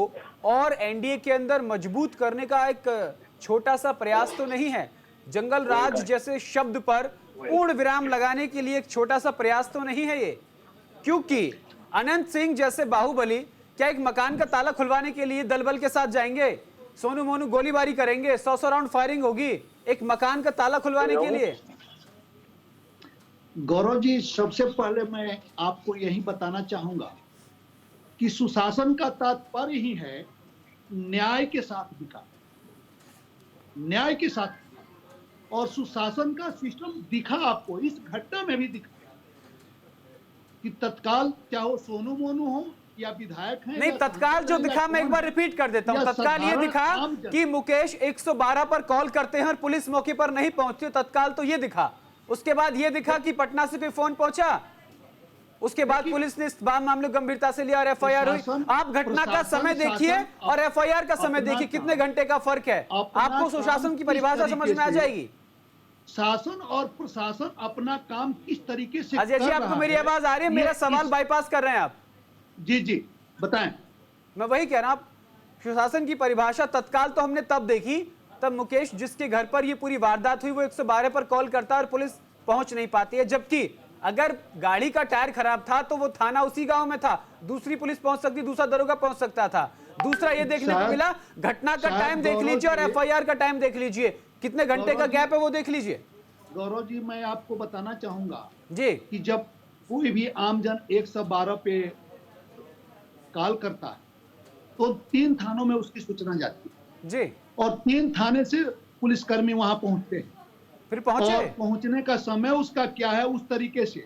और एनडीए के अंदर मजबूत करने का एक छोटा सा प्रयास तो नहीं है? जंगल राज जैसे शब्द पर पूर्ण विराम लगाने के लिए एक छोटा सा प्रयास तो नहीं है ये? क्योंकि अनंत सिंह जैसे बाहुबली क्या एक मकान का ताला खुलवाने के लिए दल बल के साथ जाएंगे? सोनू मोनू गोलीबारी करेंगे, 100 राउंड फायरिंग होगी एक मकान का ताला खुलवाने के लिए? गौरव जी, सबसे पहले मैं आपको यही बताना चाहूंगा कि सुशासन का तात्पर्य ही है न्याय के साथ दिखा, न्याय के साथ। और सुशासन का सिस्टम दिखा आपको, इस घटना में भी दिखा कि तत्काल चाहे वो सोनू मोनू हो या विधायक हैं। नहीं, तत्काल जो दिखा, मैं एक बार रिपीट कर देता हूं। तत्काल ये दिखा कि मुकेश 112 पर कॉल करते हैं और पुलिस मौके पर नहीं पहुंचती, तत्काल तो ये दिखा। उसके बाद ये दिखा कि पटना से कोई फोन पहुंचा, उसके बाद पुलिस ने इस मामले गंभीरता से लिया और एफआईआर हुई। आप घटना का समय देखिए और एफआईआर का समय देखिए, कितने घंटे का फर्क है। आपको सुशासन की परिभाषा समझ में आ जाएगी। शासन और प्रशासन अपना काम किस तरीके से अजय जी, आपको मेरी आवाज आ रही है? मेरा सवाल बाईपास कर रहे हैं आप। जी जी बताएं। मैं वही कह रहा हूं, सुशासन की परिभाषा तत्काल तो हमने तब देखी तब मुकेश जिसके घर पर ये पूरी वारदात हुई वो 112 पर कॉल करता है और पुलिस पहुंच नहीं पाती है। जबकि अगर गाड़ी का टायर खराब था तो वो थाना उसी गांव में था, दूसरी पुलिस पहुंच सकती, दूसरा दरोगा पहुंच सकता था। दूसरा ये देखने को मिला, घटना का टाइम देख लीजिए और एफआईआर का टाइम देख लीजिए, कितने घंटे का गैप है वो देख लीजिए। गौरव जी, मैं आपको बताना चाहूंगा जी कि जब कोई भी आमजन 112 पे कॉल करता है तो 3 थानों में उसकी सूचना जाती है जी, और 3 थाने से पुलिसकर्मी वहां पहुंचते हैं। फिर पहुंचे, और पहुंचने का समय उसका क्या है, उस तरीके से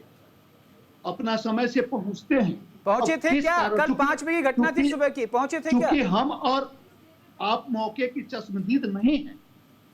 अपना समय से पहुंचते हैं। पहुंचे थे क्या? कल 5 बजे की घटना थी सुबह की, पहुंचे थे क्या? क्योंकि हम और आप मौके की चश्मदीद नहीं है,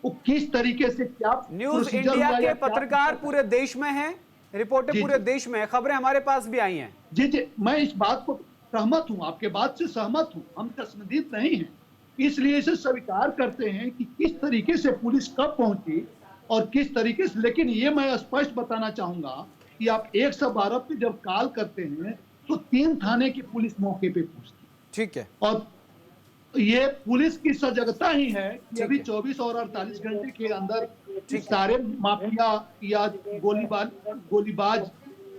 वो किस तरीके से क्या न्यूज इंडिया के पत्रकार पूरे देश में हैं, रिपोर्टर पूरे देश में है, खबरें हमारे पास भी आई हैं। जी जी, मैं इस बात को सहमत हूं, आपके बात से सहमत हूं, हम चश्मदीद नहीं हैं, इसलिए इसे स्वीकार करते हैं कि किस तरीके से पुलिस कब पहुंची और किस तरीके से। लेकिन ये मैं स्पष्ट बताना चाहूंगा कि आप 112 पे जब कॉल करते हैं तो 3 थाने की पुलिस मौके पे पहुंचती। ठीक है, और ये पुलिस की सजगता ही है कि अभी 24 और 48 घंटे के अंदर सारे माफिया या गोलीबाज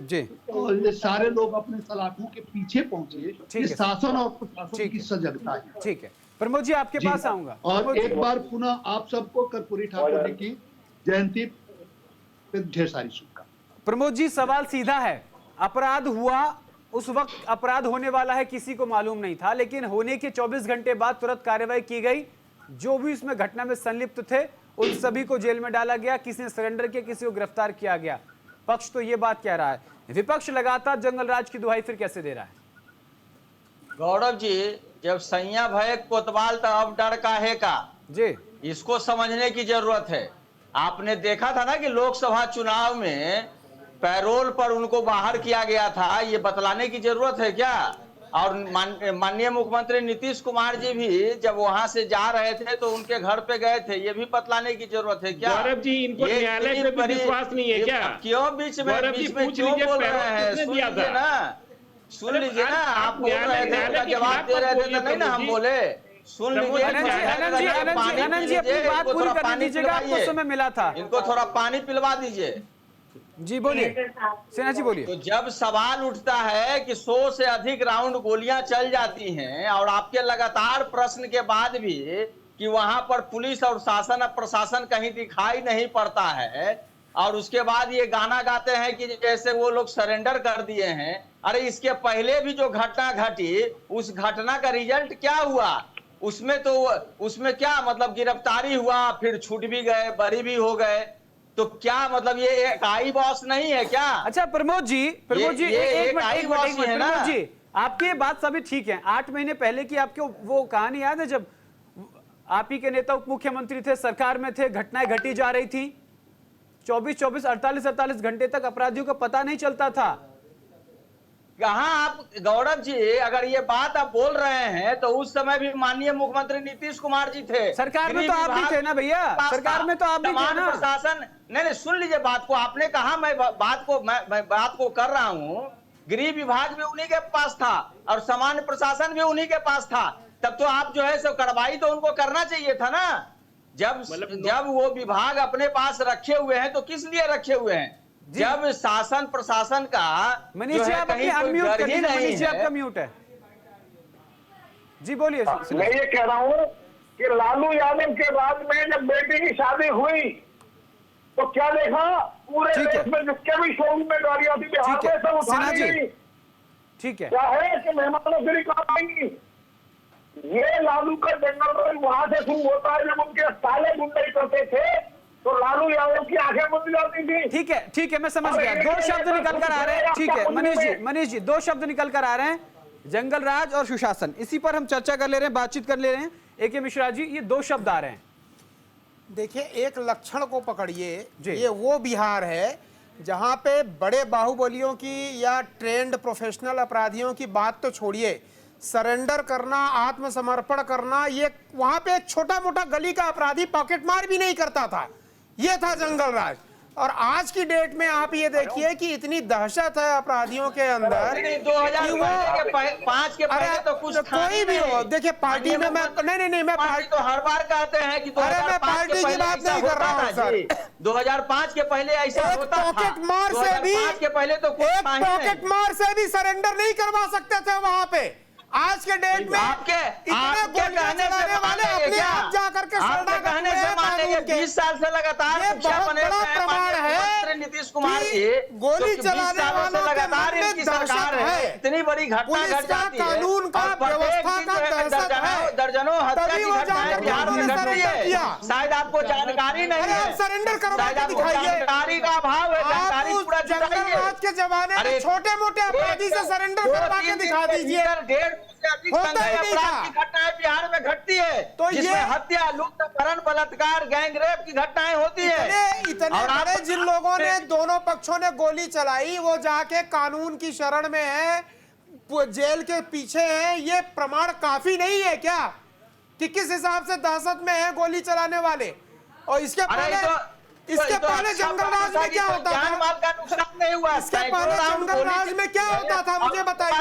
जी और ये सारे लोग अपने सलाखों के पीछे पहुंचे। ये शासन और प्रशासन की सजगता है। ठीक है, प्रमोद जी आपके पास आऊंगा। और एक बार पुनः आप सबको कर्पूरी ठाकुर जी की जयंती पे ढेर सारी शुभकामनाएं। प्रमोद जी, सवाल सीधा है, अपराध हुआ उस वक्त अपराध होने वाला है किसी को मालूम नहीं था, लेकिन होने के 24 घंटे बाद तुरंत कार्रवाई की गई, जो भी इसमें घटना में संलिप्त थे उन सभी को जेल में डाला गया, किसी ने सरेंडर किया, किसी को गिरफ्तार किया गया। पक्ष तो ये बात कह रहा है, विपक्ष लगातार जंगल राज की दुहाई फिर कैसे दे रहा है? गौरव जी, जब सैया भय कोतवाल तो अब डर काहे का जी, इसको समझने की जरूरत है। आपने देखा था ना कि लोकसभा चुनाव में पैरोल पर उनको बाहर किया गया था, ये बतलाने की जरूरत है क्या? और माननीय मुख्यमंत्री नीतीश कुमार जी भी जब वहां से जा रहे थे तो उनके घर पे गए थे, ये भी बतलाने की जरूरत है क्या? गौरव जी, इनको न्यायालय पे भी विश्वास नहीं है क्या? क्यों बीच में क्यों बोल रहे हैं? सुन लीजिए ना, सुन लीजिए ना, आप बोल रहे थे, उसका जवाब दे रहे थे तो नहीं ना हम बोले। सुन लीजिए, आनंद जी अपनी बात पूरी कर दीजिएगा, आपको समय मिला था, इनको थोड़ा पानी पिलवा दीजिए। जी बोलिए सिन्हा जी बोलिए। तो जब सवाल उठता है कि 100 से अधिक राउंड गोलियां चल जाती हैं और आपके लगातार प्रश्न के बाद भी कि वहां पर पुलिस और शासन प्रशासन कहीं दिखाई नहीं पड़ता है, और उसके बाद ये गाना गाते हैं कि जैसे वो लोग सरेंडर कर दिए हैं। अरे इसके पहले भी जो घटना घटी, उस घटना का रिजल्ट क्या हुआ? उसमें क्या मतलब गिरफ्तारी हुआ, फिर छूट भी गए, बरी भी हो गए। तो क्या मतलब ये एक आई बॉस नहीं है क्या? अच्छा प्रमोद जी एक मिनट प्रमोद जी, आपकी ये बात सभी ठीक है। 8 महीने पहले की आपको वो कहानी याद है जब आप ही के नेता उप मुख्यमंत्री थे, सरकार में थे, घटनाएं घटी जा रही थी, 24 48 घंटे तक अपराधियों का पता नहीं चलता था। कहां आप गौरव जी, अगर ये बात आप बोल रहे हैं तो उस समय भी माननीय मुख्यमंत्री नीतीश कुमार जी थे। सरकार में तो आप भी थे ना भैया, सरकार में तो आप भी थे ना। प्रशासन नहीं, सुन लीजिए बात को। आपने कहा मैं बात को कर रहा हूं। गृह विभाग भी उन्हीं के पास था और सामान्य प्रशासन भी उन्हीं के पास था। तब तो आप जो है सो कार्रवाई तो उनको करना चाहिए था ना। जब वो विभाग अपने पास रखे हुए हैं तो किस लिए रखे हुए हैं? जब शासन प्रशासन का मनीष जी आप अपनी अनम्यूट कर लीजिए, मनीष जी आपका म्यूट है। जी बोलिए। मैं ये कह रहा हूँ कि लालू यादव के बाद में जब बेटी की शादी हुई तो क्या देखा, पूरे देश में जिसके भी शोरूम में गाड़ियां थी बिहार में सब उठाई गई। ठीक है, क्या है कि मेहमानों काम आएंगी। ये लालू का जंगल वहां से शुरू होता है जब उनके साले गुंडे करते थे तो लालू यादव की आंखें बंद जाती थी। ठीक है मैं समझ गया। 2 शब्द निकल कर आ रहे हैं। ठीक है मनीष जी 2 शब्द निकल कर आ रहे हैं, जंगल राज और सुशासन। इसी पर हम चर्चा कर ले रहे हैं, बातचीत कर ले रहे हैं। AK मिश्रा जी ये 2 शब्द आ रहे हैं। देखिए एक लक्षण को पकड़िए, ये वो बिहार है जहां पे बड़े बाहुबलियों की या ट्रेंड प्रोफेशनल अपराधियों की बात तो छोड़िए, सरेंडर करना, आत्मसमर्पण करना, ये वहां पे एक छोटा मोटा गली का अपराधी पॉकेट मार भी नहीं करता था। ये था जंगल राज। और आज की डेट में आप ये देखिए कि इतनी दहशत है अपराधियों के अंदर। 2005 के पहले तो कुछ कोई भी हो, देखिए पार्टी में मैं नहीं मैं पार्टी तो हर बार कहते हैं कि मैं पार्टी की बात नहीं कर रहा हूँ सर। 2005 के पहले ऐसा होता था। पॉकेट मार से भी, के पहले तो एक पॉकेट मार से भी सरेंडर नहीं करवा सकते थे वहां पे। आज के डेट में आपके कहने वाले अपने आप जाकर के कहने से मानेंगे 20 साल से लगातार ये बहुत बड़ा प्रमाण है नीतीश कुमार की गोली चलाने वालों के लगातार इनकी सरकार है। इतनी बड़ी घटना घट जाती है, कानून का व्यवस्था का दहशत है, दर्जनों हत्या की घटनाएं बिहार में घट रही है। शायद आपको जानकारी नहीं है, सरेंडर करवा के दिखाइए। जानकारी का अभाव है, जानकारी पूरा जंगल राज के जमाने में छोटे मोटे अपराधी से सरेंडर करवा के दिखा दीजिए। 1.5 से अधिक अपराध की घटनाएं बिहार में घटती है, तो जिसमें हत्या, लूट, अपहरण, बलात्कार, गैंगरेप की घटनाएं होती है। इतने बड़े जिन लोगों ने दोनों पक्षों ने गोली चलाई वो जाके कानून की शरण में है, जेल के पीछे है। ये प्रमाण काफी नहीं है क्या कि किस हिसाब से दहशत में है गोली चलाने वाले? और इसके पहले जंगल राज में क्या होता था? जान माल का नुकसान नहीं हुआ। इसके पहले जंगल राज में क्या होता था मुझे बताइए।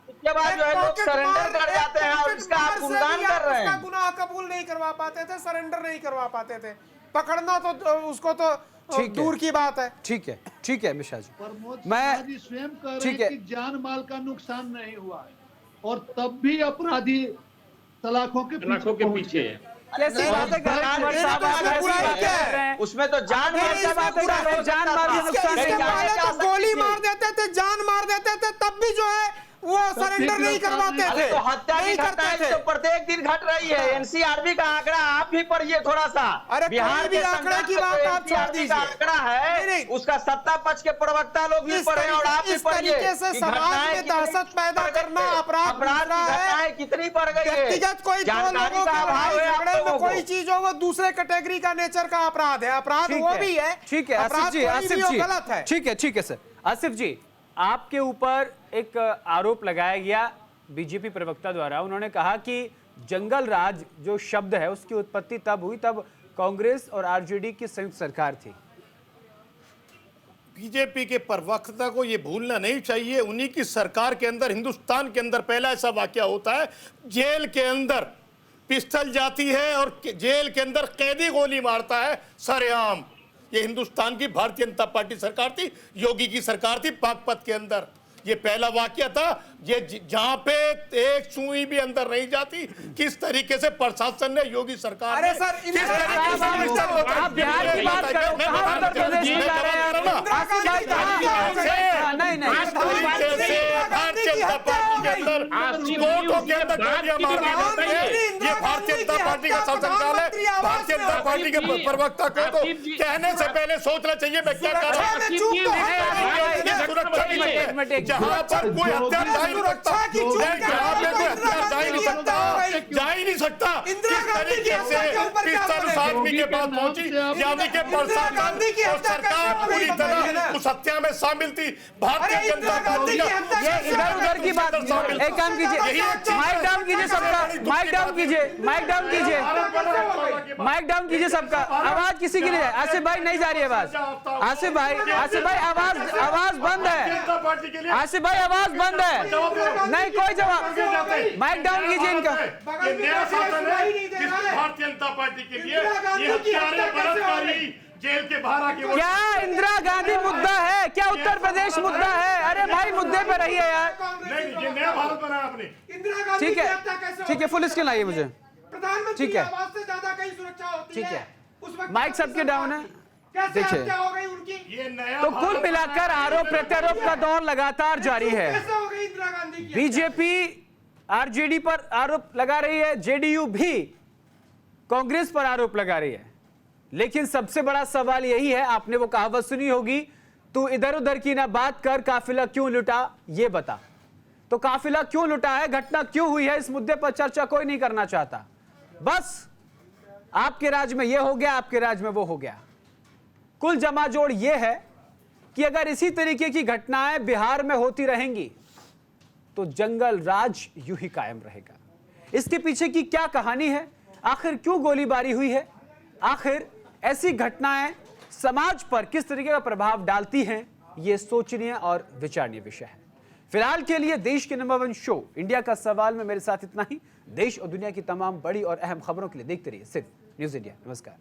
उसके बाद जो है लोग सरेंडर कर जाते हैं और इसका आप गुणगान कर रहे हैं। गुनाह कबूल नहीं करवा पाते थे, सरेंडर नहीं करवा पाते थे। पकड़ना तो उसको तो दूर की बात है। ठीक है मिश्रा जी, मैं स्वयं कह रहे हैं कि जान माल का नुकसान नहीं हुआ है और तब भी अपराधी सलाखों के पीछे है। कैसी बातें कर रहे हैं? उसमें तो जान माल का नुकसान, गोली मार देते थे, जान मार देते थे, तब भी जो है वो सरेंडर नहीं करवाते थे। तो हत्या की घटनाएं तो प्रत्येक दिन घट रही है। एनसीआरबी का आंकड़ा आप भी पढ़िए थोड़ा सा। अरे बिहार भी आंकड़े की बात आप छोड़ दीजिए। आंकड़ा है, उसका सत्ता पक्ष के प्रवक्ता लोग भी पढ़े और आप भी पढ़िए। तरीके से समाज में दहशत पैदा करना अपराध है, कितनी बढ़ गई है। व्यक्तिगत कोई दो लोगों का अभाव है, कोई चीज हो वो दूसरे कैटेगरी का नेचर का अपराध है, अपराध वो भी है। ठीक है आसिफ जी, गलत है। ठीक है सर। आसिफ जी आपके ऊपर एक आरोप लगाया गया बीजेपी प्रवक्ता द्वारा। उन्होंने कहा कि जंगल राज जो शब्द है उसकी उत्पत्ति तब हुई तब कांग्रेस और आरजेडी की संयुक्त सरकार थी। बीजेपी के प्रवक्ता को यह भूलना नहीं चाहिए, उन्हीं की सरकार के अंदर हिंदुस्तान के अंदर पहला ऐसा वाकया होता है, जेल के अंदर पिस्टल जाती है और जेल के अंदर कैदी गोली मारता है सरेआम। ये हिंदुस्तान की भारतीय जनता पार्टी सरकार थी, योगी की सरकार थी पाकपत के अंदर। ये पहला वाकया था, ये जहां पे एक सुई भी अंदर नहीं जाती, किस तरीके से प्रशासन ने, योगी सरकार अरे ने सर, किस तरीके से आप बिहार की बात करो, कहाँ उत्तर प्रदेश में जा रहे हैं आप? नहीं इस तरीके से भारतीय जनता पार्टी के अंदर कोर्टों के अंदर गोलियां मारनी पड़ती है। ये भारतीय जनता पार्टी का शासनकाल है। भारतीय जनता पार्टी के प्रवक्ता को तो कहने से पहले सोचना चाहिए मैं क्या कर रहा हूँ। सुरक्षा जहाँ पर कोई हथियार जा ही नहीं सकता, जहाँ पे कोई हथियार जा ही नहीं सकता, किस तरीके से पिस्टल आदमी के पास पहुंची, यानी कि प्रशासन और सरकार पूरी तरह उस हत्या में शामिल थी। भारतीय जनता पार्टी इधर उधर की बात, एक काम कीजिए, माइक डाउन कीजिए सबका, माइक डाउन कीजिए, माइक डाउन कीजिए, माइक डाउन कीजिए सबका। आवाज किसी की नहीं है। आसिफ भाई नहीं जा रही आवाज। आसिफ भाई आवाज बंद है। आसिफ भाई आवाज बंद है, नहीं कोई जवाब। माइक डाउन कीजिए इनका। भारतीय जनता पार्टी के लिए ये हत्यारे बलात्कारी जेल के बाहर आके क्या इंदिरा गांधी मुद्दा है? क्या उत्तर प्रदेश मुद्दा है? अरे भाई मुद्दे पे रहिए यार। नहीं, ये नया भारत बनाया आपने। ठीक है, ठीक है, फुल स्क्रीन लाइए मुझे। प्रधानमंत्री ठीक है, आवाज से ज्यादा कहीं सुरक्षा होती ठीक है। है, माइक सबके डाउन है। कैसे देखिए, हत्या हो गई उनकी? ये नया तो कुल मिलाकर आरोप प्रत्यारोप का दौर लगातार जारी है। कैसे हो गई इंदिरा गांधी की? बीजेपी आरजेडी पर आरोप लगा रही है, जेडीयू भी कांग्रेस पर आरोप लगा रही है। लेकिन सबसे बड़ा सवाल यही है, आपने वो कहावत सुनी होगी, तू इधर उधर की ना बात कर, काफिला क्यों लुटा ये बता। तो काफिला क्यों लुटा है, घटना क्यों हुई है, इस मुद्दे पर चर्चा कोई नहीं करना चाहता। बस आपके राज्य में ये हो गया, आपके राज्य में वो हो गया। कुल जमाजोड़ ये है कि अगर इसी तरीके की घटनाएं बिहार में होती रहेंगी तो जंगल राज यूं ही कायम रहेगा। इसके पीछे की क्या कहानी है, आखिर क्यों गोलीबारी हुई है, आखिर ऐसी घटनाएं समाज पर किस तरीके का प्रभाव डालती हैं, यह सोचनीय और विचारणीय विषय है। फिलहाल के लिए देश के नंबर 1 शो इंडिया का सवाल में मेरे साथ इतना ही। देश और दुनिया की तमाम बड़ी और अहम खबरों के लिए देखते रहिए सिर्फ न्यूज़ इंडिया। नमस्कार।